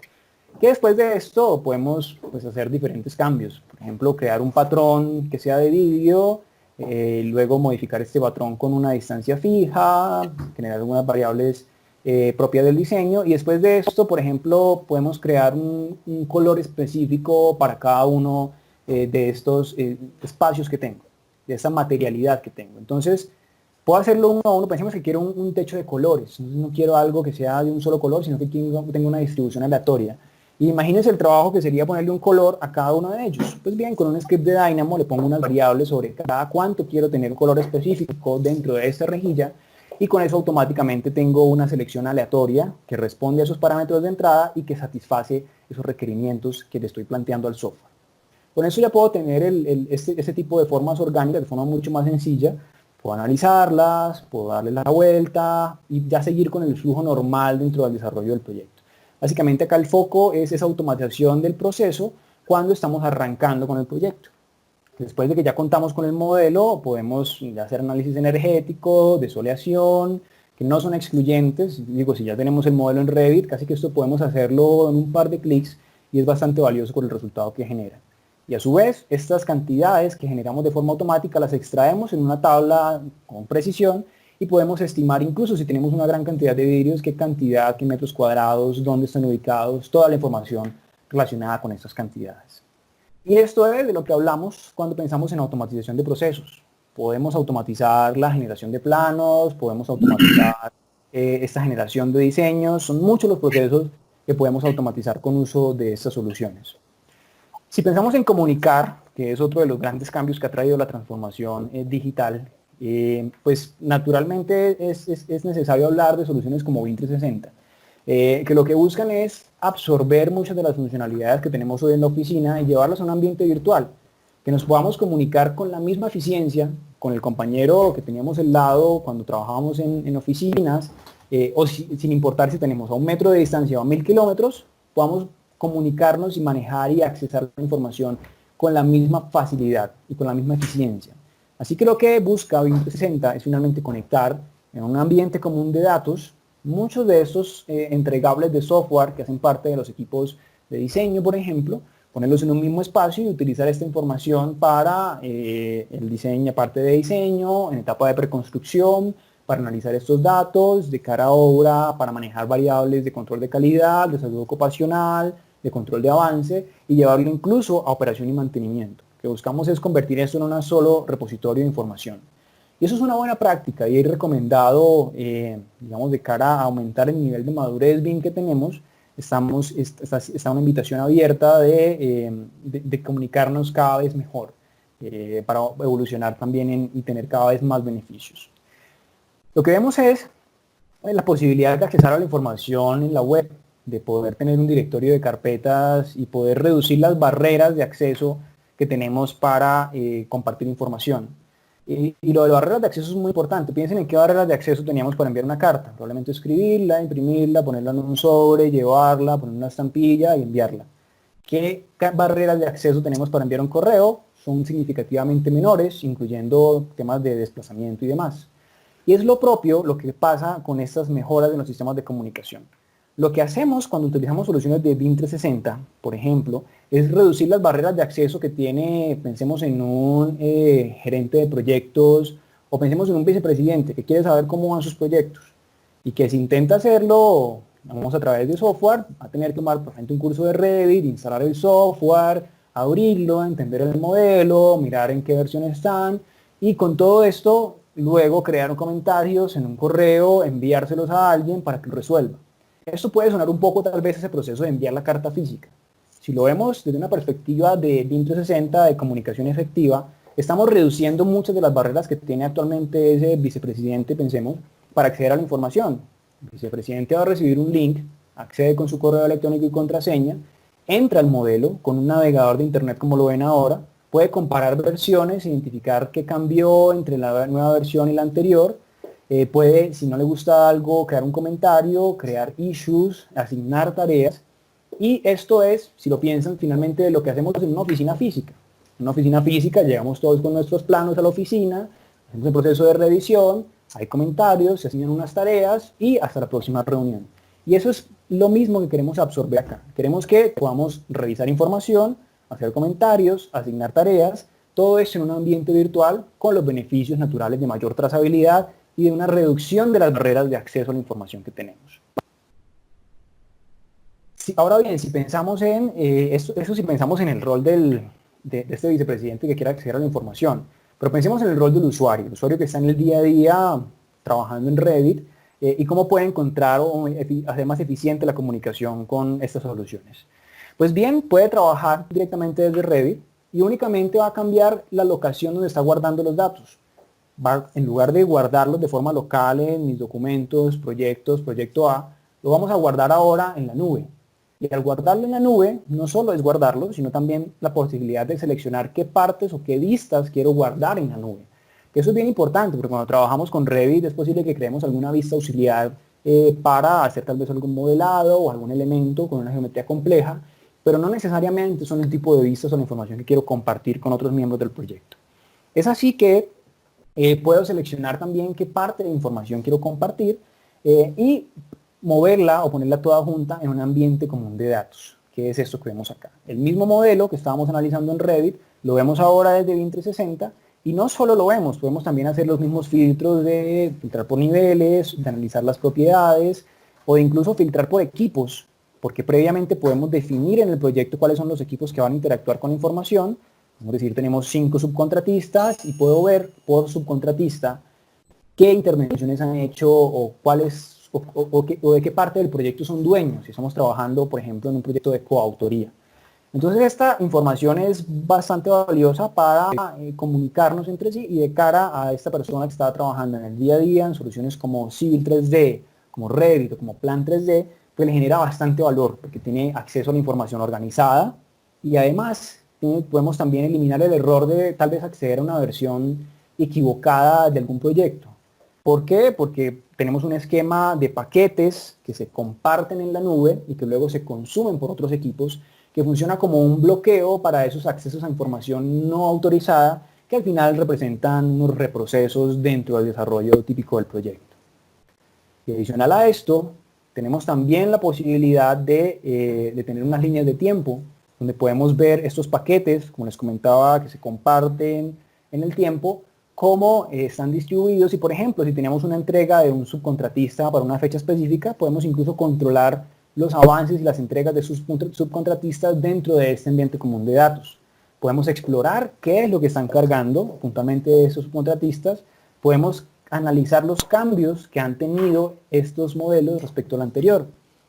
que después de esto podemos pues, hacer diferentes cambios. Por ejemplo, crear un patrón que sea de vídeo, luego modificar este patrón con una distancia fija, generar algunas variables propias del diseño, y después de esto, por ejemplo, podemos crear un color específico para cada uno de estos espacios que tengo, de esa materialidad que tengo. Entonces, puedo hacerlo uno a uno. Pensemos que quiero un techo de colores. No quiero algo que sea de un solo color, sino que tengo una distribución aleatoria. Y imagínense el trabajo que sería ponerle un color a cada uno de ellos. Pues bien, con un script de Dynamo le pongo unas variables sobre cada cuánto quiero tener un color específico dentro de esta rejilla, y con eso automáticamente tengo una selección aleatoria que responde a esos parámetros de entrada y que satisface esos requerimientos que le estoy planteando al software. Con eso ya puedo tener este tipo de formas orgánicas de forma mucho más sencilla. Puedo analizarlas, puedo darle la vuelta y ya seguir con el flujo normal dentro del desarrollo del proyecto. Básicamente acá el foco es esa automatización del proceso cuando estamos arrancando con el proyecto. Después de que ya contamos con el modelo, podemos hacer análisis energético, de soleación, que no son excluyentes. Digo, si ya tenemos el modelo en Revit, casi que esto podemos hacerlo en un par de clics y es bastante valioso por el resultado que genera. Y a su vez, estas cantidades que generamos de forma automática las extraemos en una tabla con precisión y podemos estimar, incluso si tenemos una gran cantidad de vidrios, qué cantidad, qué metros cuadrados, dónde están ubicados, toda la información relacionada con estas cantidades. Y esto es de lo que hablamos cuando pensamos en automatización de procesos. Podemos automatizar la generación de planos, podemos automatizar esta generación de diseños. Son muchos los procesos que podemos automatizar con uso de estas soluciones. Si pensamos en comunicar, que es otro de los grandes cambios que ha traído la transformación digital, pues naturalmente es necesario hablar de soluciones como BIM 360, que lo que buscan es absorber muchas de las funcionalidades que tenemos hoy en la oficina y llevarlas a un ambiente virtual, que nos podamos comunicar con la misma eficiencia con el compañero que teníamos al lado cuando trabajábamos en oficinas, o sin importar si tenemos a 1 metro de distancia o a 1000 kilómetros, podamos comunicarnos y manejar y accesar la información con la misma facilidad y con la misma eficiencia. Así que lo que busca BIM 360 es finalmente conectar en un ambiente común de datos muchos de estos entregables de software que hacen parte de los equipos de diseño, por ejemplo, ponerlos en un mismo espacio y utilizar esta información para el diseño, parte de diseño, en etapa de preconstrucción, para analizar estos datos de cara a obra, para manejar variables de control de calidad, de salud ocupacional, de control de avance y llevarlo incluso a operación y mantenimiento. Lo que buscamos es convertir esto en un solo repositorio de información. Y eso es una buena práctica y es recomendado, digamos, de cara a aumentar el nivel de madurez BIM que tenemos. Está una invitación abierta de comunicarnos cada vez mejor para evolucionar también y tener cada vez más beneficios. Lo que vemos es la posibilidad de accesar a la información en la web, de poder tener un directorio de carpetas y poder reducir las barreras de acceso que tenemos para compartir información. Y lo de las barreras de acceso es muy importante. Piensen en qué barreras de acceso teníamos para enviar una carta. Probablemente escribirla, imprimirla, ponerla en un sobre, llevarla, poner una estampilla y enviarla. ¿Qué barreras de acceso tenemos para enviar un correo? Son significativamente menores, incluyendo temas de desplazamiento y demás. Y es lo propio lo que pasa con estas mejoras de los sistemas de comunicación. Lo que hacemos cuando utilizamos soluciones de BIM 360, por ejemplo, es reducir las barreras de acceso que tiene, pensemos en un gerente de proyectos o pensemos en un vicepresidente que quiere saber cómo van sus proyectos y que si intenta hacerlo, vamos a través de software, va a tener que tomar, por ejemplo, un curso de Revit, instalar el software, abrirlo, entender el modelo, mirar en qué versión están y con todo esto luego crear comentarios en un correo, enviárselos a alguien para que lo resuelva. Esto puede sonar un poco tal vez ese proceso de enviar la carta física. Si lo vemos desde una perspectiva de BIM 360, de comunicación efectiva, estamos reduciendo muchas de las barreras que tiene actualmente ese vicepresidente, pensemos, para acceder a la información. El vicepresidente va a recibir un link, accede con su correo electrónico y contraseña, entra al modelo con un navegador de internet como lo ven ahora, puede comparar versiones, identificar qué cambió entre la nueva versión y la anterior, puede, si no le gusta algo, crear un comentario, crear issues, asignar tareas, y esto es, si lo piensan, finalmente lo que hacemos en una oficina física. En una oficina física llegamos todos con nuestros planos a la oficina, hacemos el proceso de revisión, hay comentarios, se asignan unas tareas y hasta la próxima reunión. Y eso es lo mismo que queremos absorber acá. Queremos que podamos revisar información, hacer comentarios, asignar tareas, todo esto en un ambiente virtual con los beneficios naturales de mayor trazabilidad y de una reducción de las barreras de acceso a la información que tenemos. Ahora bien, si pensamos en si pensamos en el rol de este vicepresidente que quiere acceder a la información, pero pensemos en el rol del usuario, el usuario que está en el día a día trabajando en Revit, y cómo puede encontrar o hacer más eficiente la comunicación con estas soluciones. Pues bien, puede trabajar directamente desde Revit y únicamente va a cambiar la locación donde está guardando los datos. En lugar de guardarlos de forma local en mis documentos, proyecto A, lo vamos a guardar ahora en la nube. Y al guardarlo en la nube, no solo es guardarlo, sino también la posibilidad de seleccionar qué partes o qué vistas quiero guardar en la nube. Eso es bien importante, porque cuando trabajamos con Revit es posible que creemos alguna vista auxiliar para hacer tal vez algún modelado o algún elemento con una geometría compleja, pero no necesariamente son el tipo de vistas o la información que quiero compartir con otros miembros del proyecto. Es así que puedo seleccionar también qué parte de información quiero compartir y moverla o ponerla toda junta en un ambiente común de datos, que es esto que vemos acá. El mismo modelo que estábamos analizando en Revit, lo vemos ahora desde BIM 360, y no solo lo vemos, podemos también hacer los mismos filtros de filtrar por niveles, de analizar las propiedades, o de incluso filtrar por equipos, porque previamente podemos definir en el proyecto cuáles son los equipos que van a interactuar con la información. Es decir, tenemos 5 subcontratistas y puedo ver por subcontratista qué intervenciones han hecho o cuáles o de qué parte del proyecto son dueños, si estamos trabajando, por ejemplo, en un proyecto de coautoría. Entonces esta información es bastante valiosa para comunicarnos entre sí y de cara a esta persona que está trabajando en el día a día en soluciones como Civil 3D, como Revit o como Plan 3D, pues le genera bastante valor porque tiene acceso a la información organizada y además podemos también eliminar el error de tal vez acceder a una versión equivocada de algún proyecto. ¿Por qué? Porque tenemos un esquema de paquetes que se comparten en la nube y que luego se consumen por otros equipos, que funciona como un bloqueo para esos accesos a información no autorizada que al final representan unos reprocesos dentro del desarrollo típico del proyecto. Y adicional a esto, tenemos también la posibilidad de tener unas líneas de tiempo donde podemos ver estos paquetes, como les comentaba, que se comparten en el tiempo, cómo están distribuidos y, por ejemplo, si tenemos una entrega de un subcontratista para una fecha específica, podemos incluso controlar los avances y las entregas de sus subcontratistas dentro de este ambiente común de datos. Podemos explorar qué es lo que están cargando puntualmente esos subcontratistas, podemos analizar los cambios que han tenido estos modelos respecto al anterior.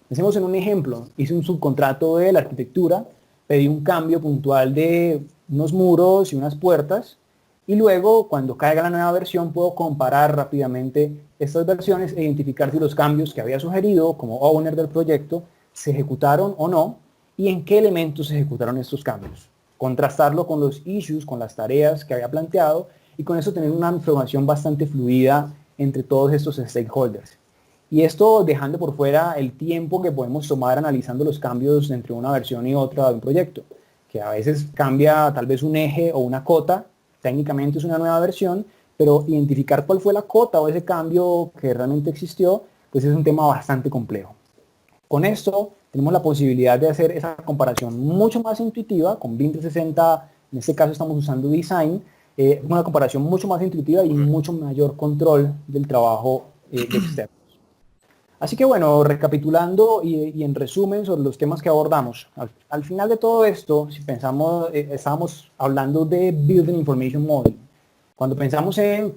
Pensemos en un ejemplo, hice un subcontrato de la arquitectura, pedí un cambio puntual de unos muros y unas puertas, y luego, cuando caiga la nueva versión, puedo comparar rápidamente estas versiones e identificar si los cambios que había sugerido como owner del proyecto se ejecutaron o no y en qué elementos se ejecutaron estos cambios. Contrastarlo con los issues, con las tareas que había planteado y con eso tener una información bastante fluida entre todos estos stakeholders. Y esto dejando por fuera el tiempo que podemos tomar analizando los cambios entre una versión y otra de un proyecto, que a veces cambia tal vez un eje o una cota. Técnicamente es una nueva versión, pero identificar cuál fue la cota o ese cambio que realmente existió, pues es un tema bastante complejo. Con esto tenemos la posibilidad de hacer esa comparación mucho más intuitiva, con BIM 360, en este caso estamos usando Design, una comparación mucho más intuitiva y mucho mayor control del trabajo externo. Así que bueno, recapitulando y en resumen sobre los temas que abordamos, al final de todo esto, si pensamos, estábamos hablando de Building Information Model. Cuando pensamos en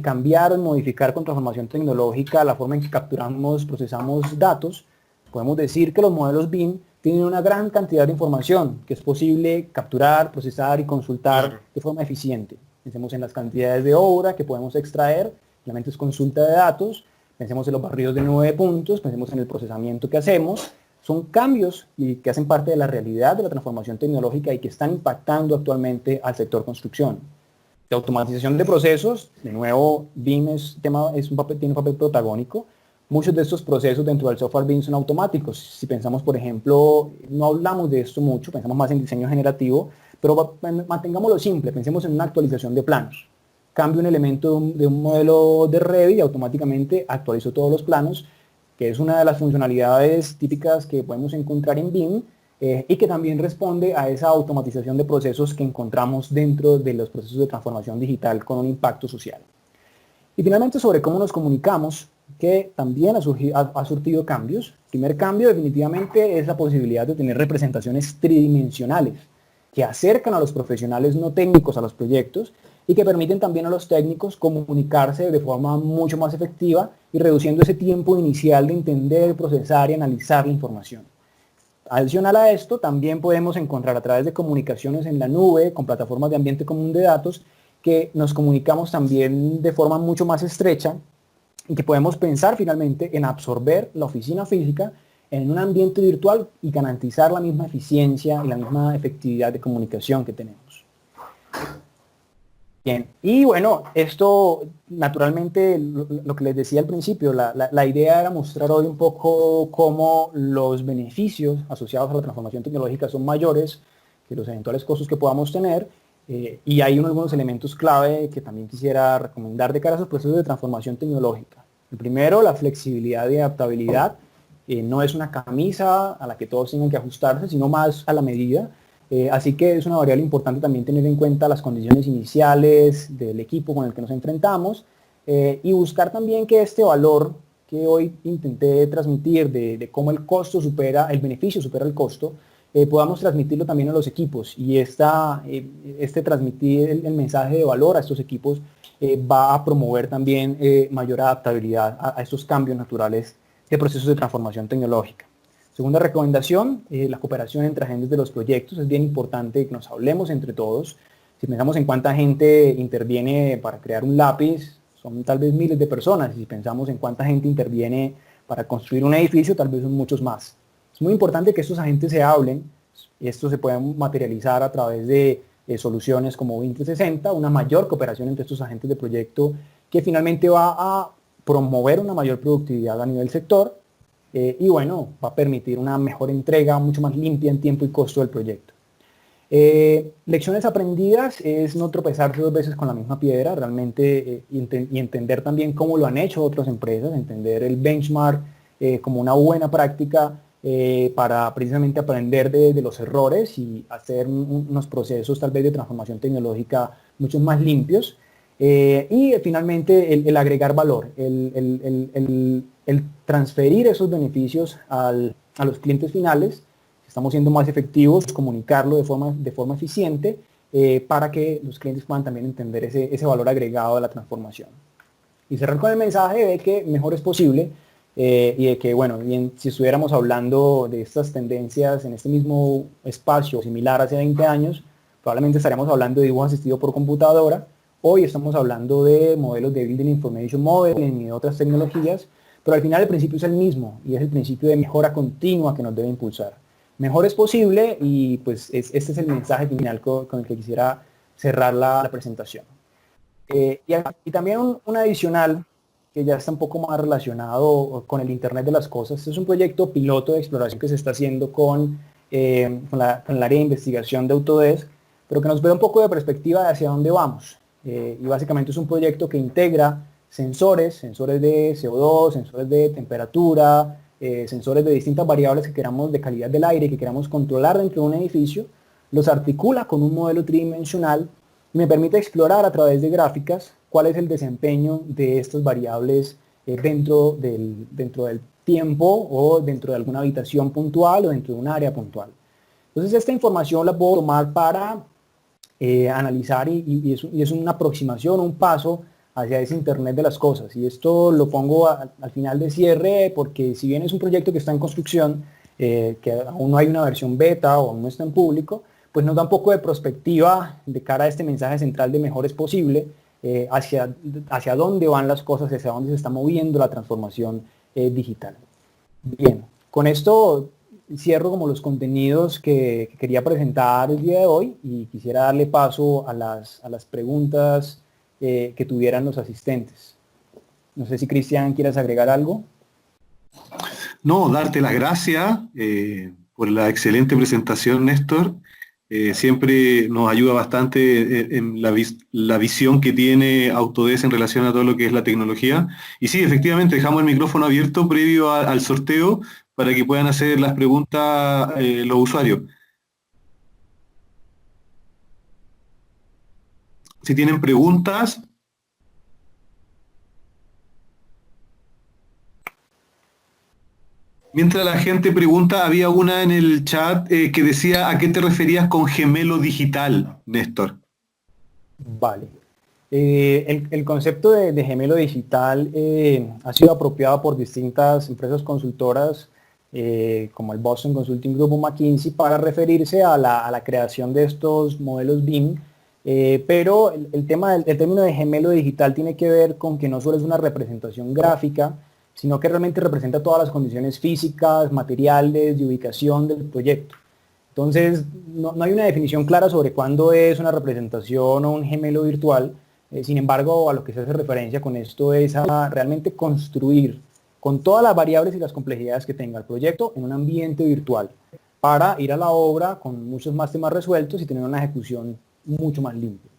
cambiar o modificar con transformación tecnológica la forma en que capturamos, procesamos datos, podemos decir que los modelos BIM tienen una gran cantidad de información que es posible capturar, procesar y consultar de forma eficiente. Pensemos en las cantidades de obra que podemos extraer Finalmente es consulta de datos, pensemos en los barridos de 9 puntos, pensemos en el procesamiento que hacemos. Son cambios que hacen parte de la realidad de la transformación tecnológica y que están impactando actualmente al sector construcción. De automatización de procesos, de nuevo, BIM tiene un papel protagónico. Muchos de estos procesos dentro del software BIM son automáticos. Si pensamos, por ejemplo, no hablamos de esto mucho, pensamos más en diseño generativo, pero mantengámoslo simple, pensemos en una actualización de planos. Cambio un elemento de un modelo de Revit y automáticamente actualizo todos los planos, que es una de las funcionalidades típicas que podemos encontrar en BIM, y que también responde a esa automatización de procesos que encontramos dentro de los procesos de transformación digital con un impacto social. Y finalmente sobre cómo nos comunicamos, que también ha surtido cambios. El primer cambio definitivamente es la posibilidad de tener representaciones tridimensionales que acercan a los profesionales no técnicos a los proyectos y que permiten también a los técnicos comunicarse de forma mucho más efectiva y reduciendo ese tiempo inicial de entender, procesar y analizar la información. Adicional a esto, también podemos encontrar a través de comunicaciones en la nube, con plataformas de ambiente común de datos, que nos comunicamos también de forma mucho más estrecha y que podemos pensar finalmente en absorber la oficina física en un ambiente virtual y garantizar la misma eficiencia y la misma efectividad de comunicación que tenemos. Bien, y bueno, esto naturalmente, lo que les decía al principio, la idea era mostrar hoy un poco cómo los beneficios asociados a la transformación tecnológica son mayores que los eventuales costos que podamos tener, y hay algunos elementos clave que también quisiera recomendar de cara a esos procesos de transformación tecnológica. El primero, la flexibilidad y adaptabilidad. No es una camisa a la que todos tienen que ajustarse, sino más a la medida. Así que es una variable importante también tener en cuenta las condiciones iniciales del equipo con el que nos enfrentamos, y buscar también que este valor que hoy intenté transmitir de cómo el beneficio supera el costo, podamos transmitirlo también a los equipos, y transmitir el mensaje de valor a estos equipos va a promover también mayor adaptabilidad a estos cambios naturales de procesos de transformación tecnológica. Segunda recomendación, la cooperación entre agentes de los proyectos. Es bien importante que nos hablemos entre todos. Si pensamos en cuánta gente interviene para crear un lápiz, son tal vez miles de personas. Y si pensamos en cuánta gente interviene para construir un edificio, tal vez son muchos más. Es muy importante que estos agentes se hablen, y esto se puede materializar a través de soluciones como BIM 360, una mayor cooperación entre estos agentes de proyecto que finalmente va a promover una mayor productividad a nivel sector, y bueno, va a permitir una mejor entrega, mucho más limpia en tiempo y costo del proyecto. Lecciones aprendidas es no tropezarse dos veces con la misma piedra, realmente, y entender también cómo lo han hecho otras empresas, entender el benchmark como una buena práctica para precisamente aprender de los errores y hacer unos procesos tal vez de transformación tecnológica mucho más limpios. Y finalmente el agregar valor, el transferir esos beneficios a los clientes finales. Estamos siendo más efectivos, comunicarlo de forma eficiente, para que los clientes puedan también entender ese valor agregado de la transformación. Y cerrar con el mensaje de que mejor es posible, y de que, bueno, bien, si estuviéramos hablando de estas tendencias en este mismo espacio similar hace 20 años, probablemente estaríamos hablando de dibujo asistido por computadora. Hoy estamos hablando de modelos de Building Information Modeling y de otras tecnologías, pero al final el principio es el mismo, y es el principio de mejora continua que nos debe impulsar. Mejor es posible, y pues este es el mensaje final con el que quisiera cerrar la presentación. Y también un adicional que ya está un poco más relacionado con el Internet de las Cosas. Este es un proyecto piloto de exploración que se está haciendo con el área de investigación de Autodesk, pero que nos da un poco de perspectiva de hacia dónde vamos. Y básicamente es un proyecto que integra sensores de CO2, sensores de temperatura, sensores de distintas variables que queramos de calidad del aire, que queramos controlar dentro de un edificio, los articula con un modelo tridimensional y me permite explorar a través de gráficas cuál es el desempeño de estas variables dentro del tiempo, o dentro de alguna habitación puntual, o dentro de un área puntual. Entonces esta información la puedo tomar para analizar, y es una aproximación, un paso hacia ese Internet de las Cosas. Y esto lo pongo al final de cierre, porque si bien es un proyecto que está en construcción, que aún no hay una versión beta o aún no está en público, pues nos da un poco de perspectiva de cara a este mensaje central de mejor es posible, hacia dónde van las cosas, hacia dónde se está moviendo la transformación digital. Bien, con esto cierro como los contenidos que quería presentar el día de hoy y quisiera darle paso a las preguntas que tuvieran los asistentes. No sé si Cristian quieras agregar algo. No, darte las gracias por la excelente presentación, Néstor. Siempre nos ayuda bastante en la visión que tiene Autodesk en relación a todo lo que es la tecnología. Y sí, efectivamente, dejamos el micrófono abierto previo al sorteo para que puedan hacer las preguntas los usuarios. Si tienen preguntas. Mientras la gente pregunta, había una en el chat que decía ¿a qué te referías con gemelo digital, Néstor? Vale. El concepto de gemelo digital ha sido apropiado por distintas empresas consultoras como el Boston Consulting Group o McKinsey para referirse a la creación de estos modelos BIM, pero el término de gemelo digital tiene que ver con que no solo es una representación gráfica, sino que realmente representa todas las condiciones físicas, materiales, de ubicación del proyecto. Entonces, no hay una definición clara sobre cuándo es una representación o un gemelo virtual. Sin embargo, a lo que se hace referencia con esto es a realmente construir con todas las variables y las complejidades que tenga el proyecto en un ambiente virtual para ir a la obra con muchos más temas resueltos y tener una ejecución mucho más limpia.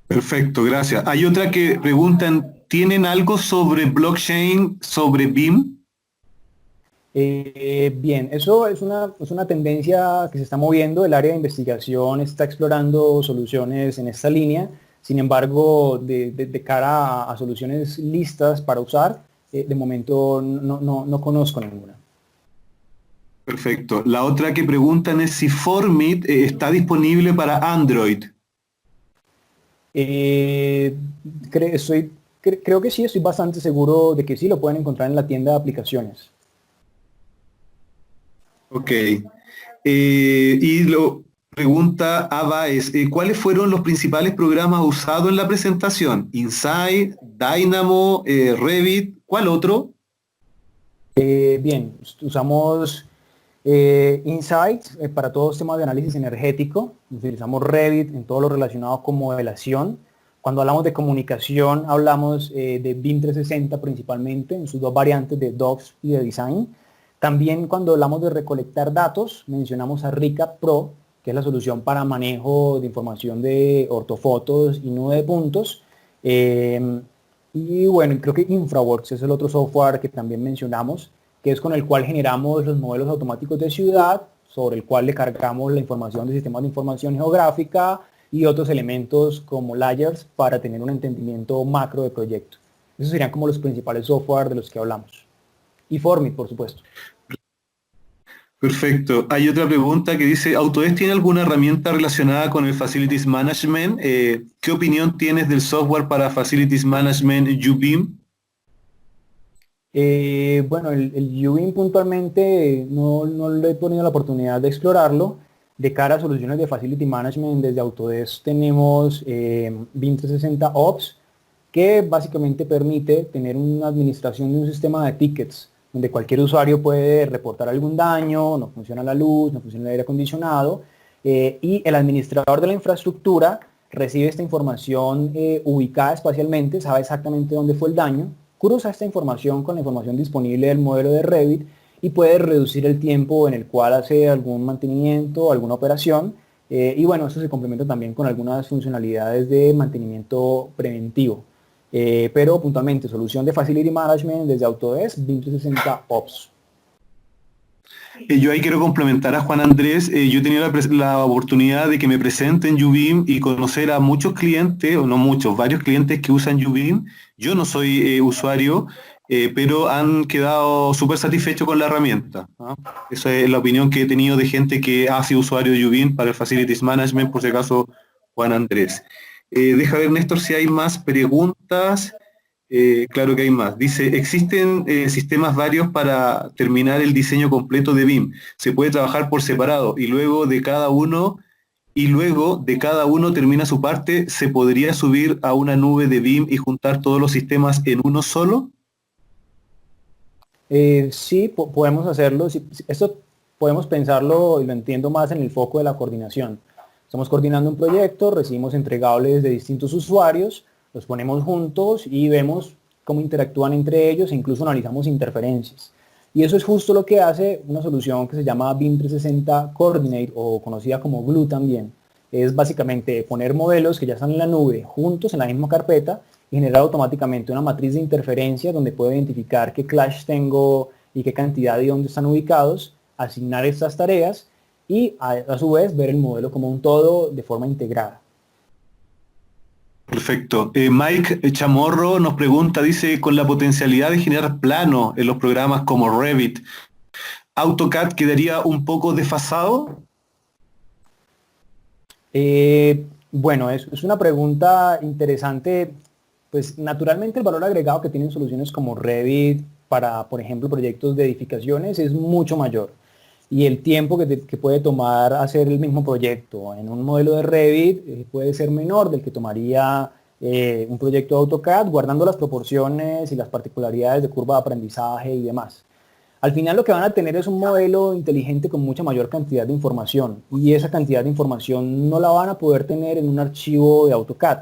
Perfecto, gracias. Hay otra que preguntan, ¿tienen algo sobre blockchain, sobre BIM? Bien, eso es una tendencia que se está moviendo. El área de investigación está explorando soluciones en esta línea. Sin embargo, de cara a soluciones listas para usar, de momento no conozco ninguna. Perfecto. La otra que preguntan es si Formit está disponible para Android. Creo que sí, estoy bastante seguro de que sí, lo pueden encontrar en la tienda de aplicaciones. Ok. Y lo pregunta Ava es, ¿cuáles fueron los principales programas usados en la presentación? Insight, Dynamo, Revit, ¿cuál otro? Bien, usamos Insight para todos los temas de análisis energético. Utilizamos Revit en todo lo relacionado con modelación. Cuando hablamos de comunicación, hablamos de BIM 360 principalmente, en sus dos variantes de Docs y de Design. También cuando hablamos de recolectar datos, mencionamos a Recap Pro, que es la solución para manejo de información de ortofotos y nube de puntos. Y bueno, creo que InfraWorks es el otro software que también mencionamos, que es con el cual generamos los modelos automáticos de ciudad, sobre el cual le cargamos la información de sistemas de información geográfica y otros elementos como layers para tener un entendimiento macro de proyecto. Esos serían como los principales software de los que hablamos. Y Formit, por supuesto. Perfecto. Hay otra pregunta que dice, ¿Autodesk tiene alguna herramienta relacionada con el Facilities Management? ¿Qué opinión tienes del software para Facilities Management UBIM? Bueno, el UBIM puntualmente no le he tenido la oportunidad de explorarlo. De cara a soluciones de Facility Management, desde Autodesk tenemos BIM 360 Ops, que básicamente permite tener una administración de un sistema de tickets, donde cualquier usuario puede reportar algún daño, no funciona la luz, no funciona el aire acondicionado, y el administrador de la infraestructura recibe esta información ubicada espacialmente, sabe exactamente dónde fue el daño, cruza esta información con la información disponible del modelo de Revit y puede reducir el tiempo en el cual hace algún mantenimiento, alguna operación, y bueno, esto se complementa también con algunas funcionalidades de mantenimiento preventivo. Pero puntualmente, solución de Facility Management desde Autodesk, BIM 360 Ops. Yo ahí quiero complementar a Juan Andrés. Yo he tenido la oportunidad de que me presenten UBIM y conocer a muchos clientes, o no muchos, varios clientes que usan UBIM. Yo no soy usuario, pero han quedado súper satisfechos con la herramienta, ¿no? Esa es la opinión que he tenido de gente que ha sido usuario de UBIM para el Facilities Management, por si acaso Juan Andrés. Deja ver, Néstor, si hay más preguntas. Claro que hay más. Dice, ¿existen sistemas varios para terminar el diseño completo de BIM? ¿Se puede trabajar por separado y luego de cada uno y luego de cada uno termina su parte, ¿se podría subir a una nube de BIM y juntar todos los sistemas en uno solo? Sí, podemos hacerlo. Esto podemos pensarlo y lo entiendo más en el foco de la coordinación. Estamos coordinando un proyecto, recibimos entregables de distintos usuarios, los ponemos juntos y vemos cómo interactúan entre ellos e incluso analizamos interferencias. Y eso es justo lo que hace una solución que se llama BIM 360 Coordinate o conocida como Glue también. Es básicamente poner modelos que ya están en la nube juntos en la misma carpeta y generar automáticamente una matriz de interferencia donde puedo identificar qué clash tengo y qué cantidad y dónde están ubicados, asignar estas tareas y a su vez ver el modelo como un todo de forma integrada. Perfecto. Mike Chamorro nos pregunta, dice, con la potencialidad de generar planos en los programas como Revit, ¿AutoCAD quedaría un poco desfasado? Bueno, es una pregunta interesante. Pues naturalmente el valor agregado que tienen soluciones como Revit para, por ejemplo, proyectos de edificaciones es mucho mayor. Y el tiempo que puede tomar hacer el mismo proyecto en un modelo de Revit puede ser menor del que tomaría un proyecto de AutoCAD, guardando las proporciones y las particularidades de curva de aprendizaje y demás. Al final lo que van a tener es un modelo inteligente con mucha mayor cantidad de información y esa cantidad de información no la van a poder tener en un archivo de AutoCAD.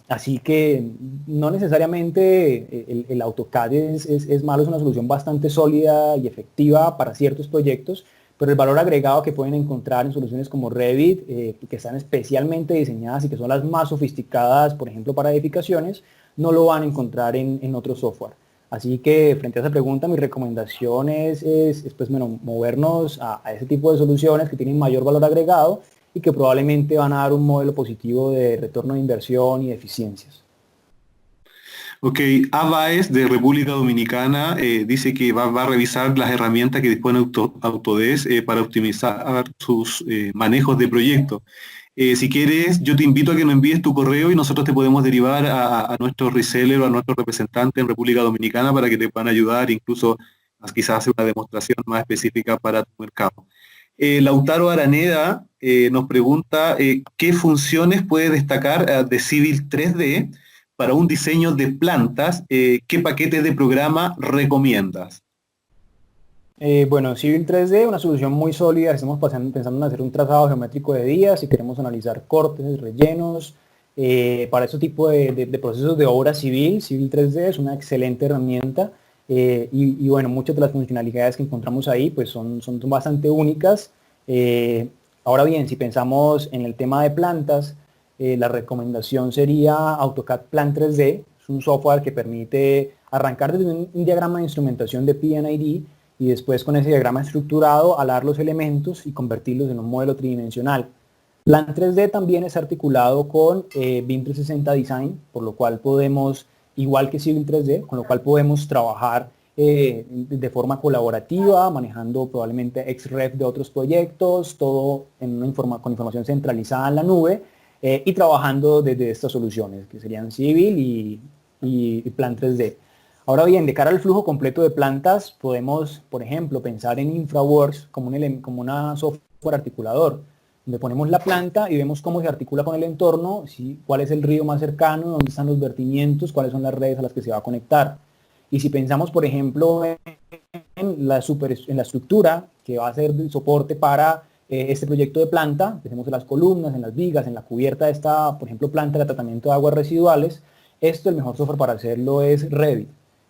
Así que no necesariamente el AutoCAD es malo, es una solución bastante sólida y efectiva para ciertos proyectos, pero el valor agregado que pueden encontrar en soluciones como Revit, que están especialmente diseñadas y que son las más sofisticadas, por ejemplo, para edificaciones, no lo van a encontrar en otro software. Así que frente a esa pregunta, mi recomendación es pues, bueno, movernos a ese tipo de soluciones que tienen mayor valor agregado y que probablemente van a dar un modelo positivo de retorno de inversión y de eficiencias. Ok, Avaes de República Dominicana dice que va a revisar las herramientas que dispone Autodesk para optimizar sus manejos de proyectos. Si quieres, yo te invito a que nos envíes tu correo y nosotros te podemos derivar a nuestro reseller o a nuestro representante en República Dominicana para que te puedan ayudar, incluso quizás hacer una demostración más específica para tu mercado. Lautaro Araneda nos pregunta qué funciones puede destacar de Civil 3D para un diseño de plantas, ¿qué paquetes de programa recomiendas? Bueno, Civil 3D, una solución muy sólida. Estamos pensando en hacer un trazado geométrico de días y queremos analizar cortes, rellenos. Para ese tipo de procesos de obra civil, Civil 3D es una excelente herramienta. Y bueno, muchas de las funcionalidades que encontramos ahí pues son bastante únicas. Ahora bien, si pensamos en el tema de plantas, la recomendación sería AutoCAD Plan 3D. Es un software que permite arrancar desde un diagrama de instrumentación de PNID y después con ese diagrama estructurado alar los elementos y convertirlos en un modelo tridimensional. Plan 3D también es articulado con BIM 360 Design, por lo cual podemos, igual que Civil 3D, con lo cual podemos trabajar de forma colaborativa, manejando probablemente XREF de otros proyectos, todo con información centralizada en la nube y trabajando desde estas soluciones, que serían Civil y Plan 3D. Ahora bien, de cara al flujo completo de plantas, podemos, por ejemplo, pensar en InfraWorks como una software articulador, donde ponemos la planta y vemos cómo se articula con el entorno, cuál es el río más cercano, dónde están los vertimientos, cuáles son las redes a las que se va a conectar. Y si pensamos, por ejemplo, en la estructura que va a ser el soporte para este proyecto de planta, pensemos en las columnas, en las vigas, en la cubierta de esta, por ejemplo, planta de tratamiento de aguas residuales, el mejor software para hacerlo es Revit.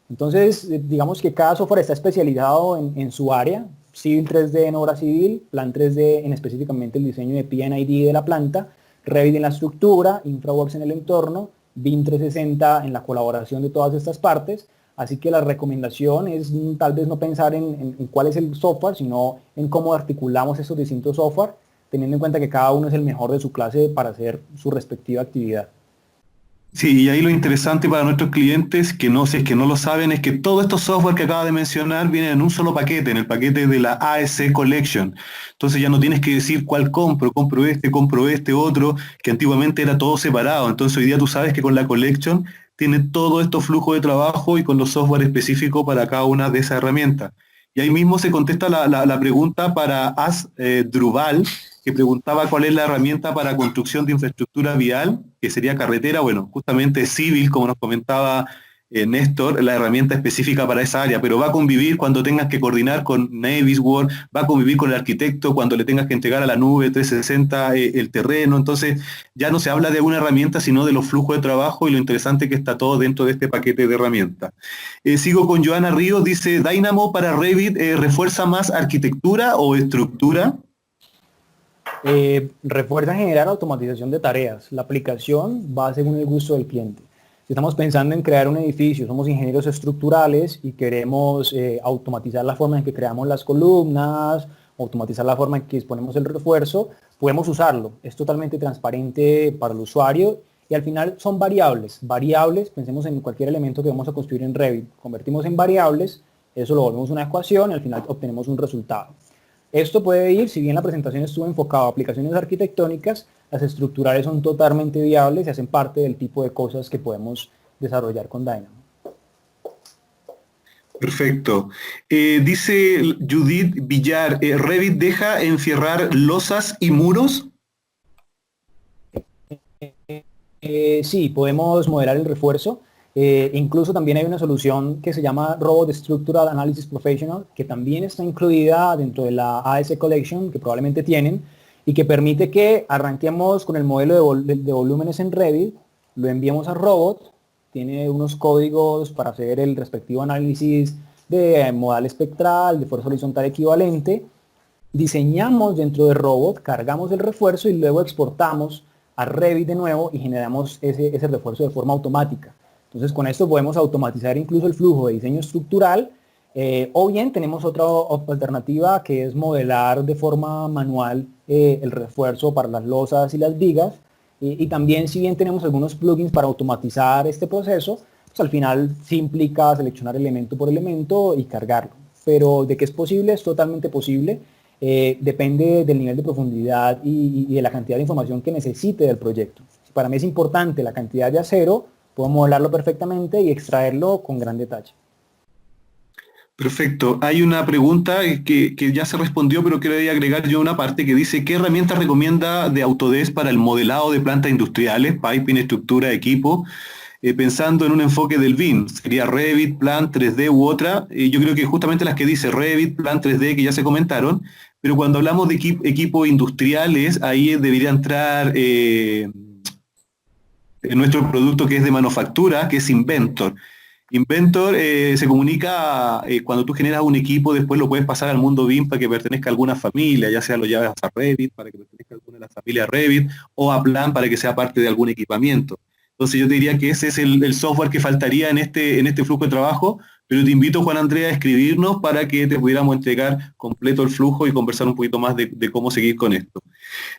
Entonces, digamos que cada software está especializado en su área, Civil 3D en obra civil, Plan 3D en específicamente el diseño de PNID de la planta, Revit en la estructura, InfraWorks en el entorno, BIM 360 en la colaboración de todas estas partes. Así que la recomendación es tal vez no pensar en cuál es el software, sino en cómo articulamos estos distintos software, teniendo en cuenta que cada uno es el mejor de su clase para hacer su respectiva actividad. Sí, y ahí lo interesante para nuestros clientes, que no, si es que no lo saben, es que todos estos software que acaba de mencionar vienen en un solo paquete, en el paquete de la ASC Collection. Entonces ya no tienes que decir cuál compro este, otro, que antiguamente era todo separado. Entonces hoy día tú sabes que con la Collection tiene todo estos flujo de trabajo y con los software específicos para cada una de esas herramientas. Y ahí mismo se contesta la pregunta para Drubal, que preguntaba cuál es la herramienta para construcción de infraestructura vial, que sería carretera. Bueno, justamente Civil, como nos comentaba Néstor, la herramienta específica para esa área, pero va a convivir cuando tengas que coordinar con Navisworks, va a convivir con el arquitecto cuando le tengas que entregar a la nube 360 el terreno. Entonces ya no se habla de una herramienta, sino de los flujos de trabajo y lo interesante que está todo dentro de este paquete de herramientas. Sigo con Joana Ríos, dice, ¿Dynamo para Revit refuerza más arquitectura o estructura? Refuerza en general automatización de tareas. La aplicación va según el gusto del cliente. Si estamos pensando en crear un edificio, somos ingenieros estructurales y queremos automatizar la forma en que creamos las columnas, automatizar la forma en que disponemos el refuerzo, podemos usarlo. Es totalmente transparente para el usuario y al final son variables. Variables, pensemos en cualquier elemento que vamos a construir en Revit. Convertimos en variables, eso lo volvemos una ecuación y al final obtenemos un resultado. Esto puede ir, si bien la presentación estuvo enfocada a aplicaciones arquitectónicas, las estructurales son totalmente viables y hacen parte del tipo de cosas que podemos desarrollar con Dynamo. Perfecto. Dice Judith Villar, ¿Revit deja enfierrar losas y muros? Sí, podemos modelar el refuerzo. Incluso también hay una solución que se llama Robot Structural Analysis Professional, que también está incluida dentro de la AS Collection, que probablemente tienen, y que permite que arranquemos con el modelo de volúmenes en Revit, lo enviemos a Robot, tiene unos códigos para hacer el respectivo análisis de modal espectral, de fuerza horizontal equivalente, diseñamos dentro de Robot, cargamos el refuerzo y luego exportamos a Revit de nuevo y generamos ese refuerzo de forma automática. Entonces con esto podemos automatizar incluso el flujo de diseño estructural o bien tenemos otra alternativa que es modelar de forma manual el refuerzo para las losas y las vigas y también si bien tenemos algunos plugins para automatizar este proceso, pues al final sí implica seleccionar elemento por elemento y cargarlo. Pero de que es posible, es totalmente posible. Depende del nivel de profundidad y de la cantidad de información que necesite del proyecto. Si para mí es importante la cantidad de acero, puedo modelarlo perfectamente y extraerlo con gran detalle. Perfecto. Hay una pregunta que ya se respondió, pero quiero agregar yo una parte que dice, ¿qué herramientas recomienda de Autodesk para el modelado de plantas industriales, piping, estructura, equipo? Pensando en un enfoque del BIM, sería Revit, Plan 3D u otra. Yo creo que justamente las que dice Revit, Plan 3D, que ya se comentaron, pero cuando hablamos de equipos industriales, ahí debería entrar nuestro producto que es de manufactura, que es Inventor. Inventor se comunica cuando tú generas un equipo, después lo puedes pasar al mundo BIM para que pertenezca a alguna familia, ya sea lo llevas a Revit para que pertenezca a alguna de las familias Revit o a Plan para que sea parte de algún equipamiento. Entonces yo te diría que ese es el software que faltaría en este flujo de trabajo, pero te invito, Juan Andrea, a escribirnos para que te pudiéramos entregar completo el flujo y conversar un poquito más de cómo seguir con esto.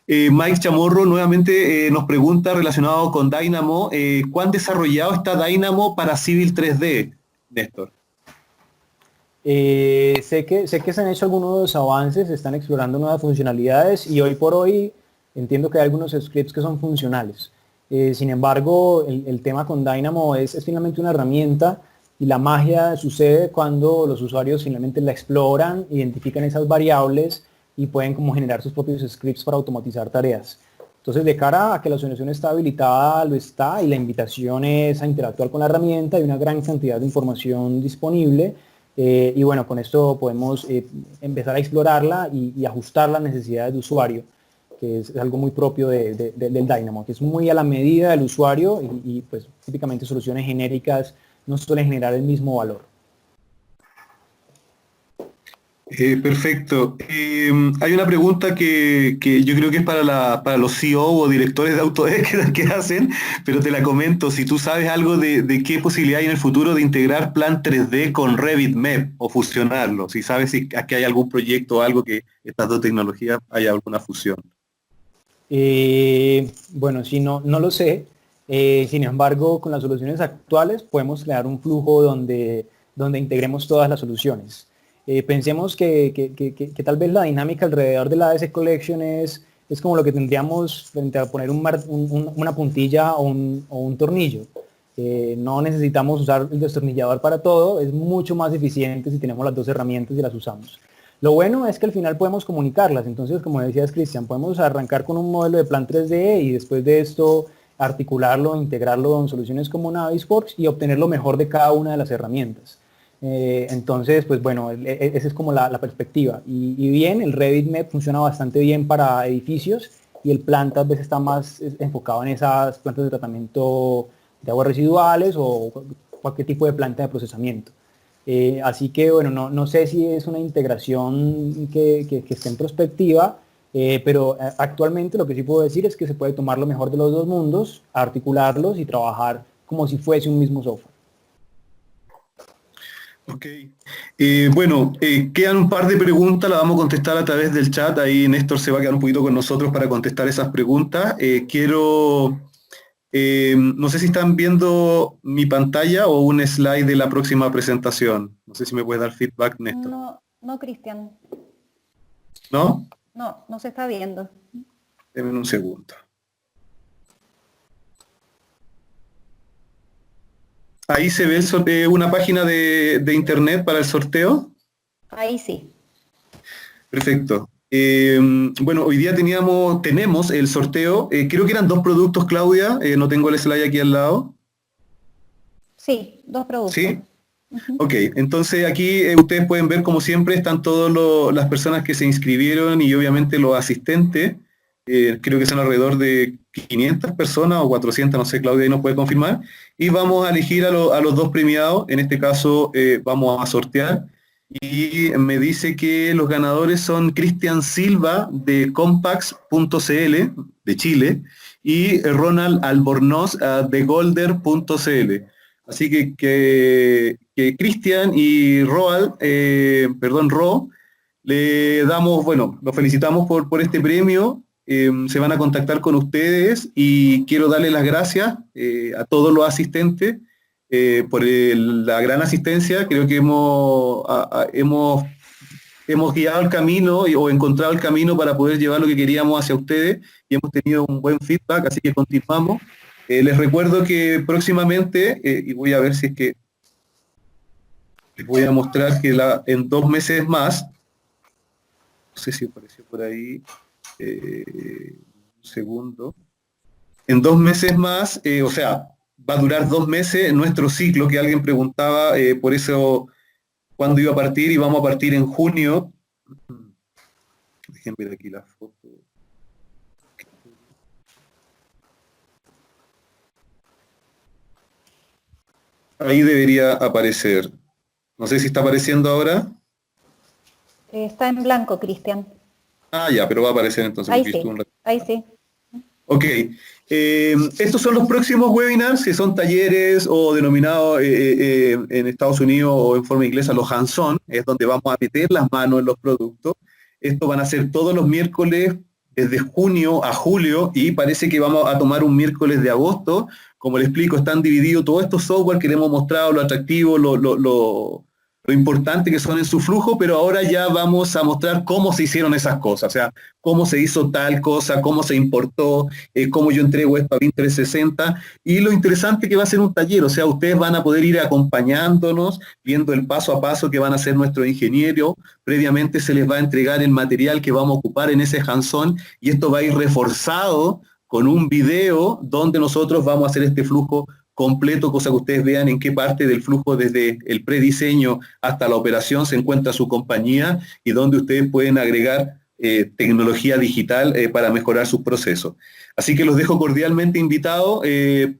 Mike Chamorro nuevamente nos pregunta relacionado con Dynamo, ¿cuán desarrollado está Dynamo para Civil 3D, Néstor? Sé que se han hecho algunos avances, se están explorando nuevas funcionalidades y hoy por hoy entiendo que hay algunos scripts que son funcionales. Sin embargo, el tema con Dynamo es finalmente una herramienta y la magia sucede cuando los usuarios finalmente la exploran, identifican esas variables y pueden como generar sus propios scripts para automatizar tareas. Entonces, de cara a que la solución está habilitada, lo está, y la invitación es a interactuar con la herramienta, hay una gran cantidad de información disponible, y bueno, con esto podemos empezar a explorarla y ajustar las necesidades de usuario, que es algo muy propio del Dynamo, que es muy a la medida del usuario y pues típicamente soluciones genéricas no suelen generar el mismo valor. Perfecto. Hay una pregunta que yo creo que es para los CEO o directores de Autodesk que hacen, pero te la comento. Si tú sabes algo de qué posibilidad hay en el futuro de integrar Plan 3D con Revit MEP o fusionarlo, si sabes si aquí hay algún proyecto o algo que estas dos tecnologías haya alguna fusión. Bueno, sí, no lo sé. Sin embargo, con las soluciones actuales podemos crear un flujo donde integremos todas las soluciones. Pensemos que tal vez la dinámica alrededor de la AS Collection es como lo que tendríamos frente a poner una puntilla o un tornillo. No necesitamos usar el destornillador para todo, es mucho más eficiente si tenemos las dos herramientas y las usamos. Lo bueno es que al final podemos comunicarlas, entonces como decías Cristian, podemos arrancar con un modelo de plan 3D y después de esto articularlo, integrarlo en soluciones como Navisworks y obtener lo mejor de cada una de las herramientas. Entonces, pues bueno, esa es como la perspectiva. Y bien, el RevitMed funciona bastante bien para edificios y el plan tal vez está más enfocado en esas plantas de tratamiento de aguas residuales o cualquier tipo de planta de procesamiento. Así que, bueno, no sé si es una integración que esté en perspectiva, pero actualmente lo que sí puedo decir es que se puede tomar lo mejor de los dos mundos, articularlos y trabajar como si fuese un mismo software. Ok. Bueno, quedan un par de preguntas, las vamos a contestar a través del chat. Ahí Néstor se va a quedar un poquito con nosotros para contestar esas preguntas. No sé si están viendo mi pantalla o un slide de la próxima presentación. No sé si me puedes dar feedback, Néstor. No, Cristian. ¿No? No se está viendo. Denme un segundo. Ahí se ve una página de internet para el sorteo. Ahí sí. Perfecto. Bueno, hoy día tenemos el sorteo. Creo que eran 2 productos, Claudia. No tengo el slide aquí al lado. Sí, 2 productos. ¿Sí? Ok, entonces aquí ustedes pueden ver, como siempre, están todas las personas que se inscribieron y obviamente los asistentes. Creo que son alrededor de 500 personas o 400, no sé, Claudia ahí nos puede confirmar. Y vamos a elegir a los 2 premiados. En este caso vamos a sortear. Y me dice que los ganadores son Cristian Silva de Compax.cl de Chile y Ronald Albornoz de Golder.cl. Así que Cristian y Ro, le damos, bueno, los felicitamos por este premio. Se van a contactar con ustedes y quiero darle las gracias a todos los asistentes por la gran asistencia. Creo que hemos guiado el camino o encontrado el camino para poder llevar lo que queríamos hacia ustedes y hemos tenido un buen feedback, así que continuamos. Les recuerdo que próximamente, y voy a ver si es que les voy a mostrar que en 2 meses más, no sé si apareció por ahí, un segundo, en 2 meses más, o sea, va a durar 2 meses nuestro ciclo, que alguien preguntaba por eso cuándo iba a partir, y vamos a partir en junio. Déjenme ver aquí la foto. Ahí debería aparecer. No sé si está apareciendo ahora. Está en blanco, Cristian. Ah, ya, pero va a aparecer entonces. Ahí sí. Ok. Estos son los próximos webinars, que son talleres o denominados en Estados Unidos o en forma inglesa los hands-on, es donde vamos a meter las manos en los productos. Estos van a ser todos los miércoles desde junio a julio y parece que vamos a tomar un miércoles de agosto. Como les explico, están divididos todos estos software que les hemos mostrado, lo atractivo, lo importante que son en su flujo, pero ahora ya vamos a mostrar cómo se hicieron esas cosas, o sea, cómo se hizo tal cosa, cómo se importó, cómo yo entrego esto a BIM 360, y lo interesante que va a ser un taller, o sea, ustedes van a poder ir acompañándonos, viendo el paso a paso que van a hacer nuestros ingenieros, previamente se les va a entregar el material que vamos a ocupar en ese hands-on, y esto va a ir reforzado con un video donde nosotros vamos a hacer este flujo completo, cosa que ustedes vean en qué parte del flujo desde el prediseño hasta la operación se encuentra su compañía y donde ustedes pueden agregar tecnología digital para mejorar sus procesos. Así que los dejo cordialmente invitados,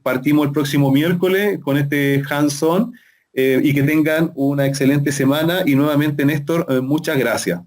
partimos el próximo miércoles con este hands-on y que tengan una excelente semana y nuevamente Néstor, muchas gracias.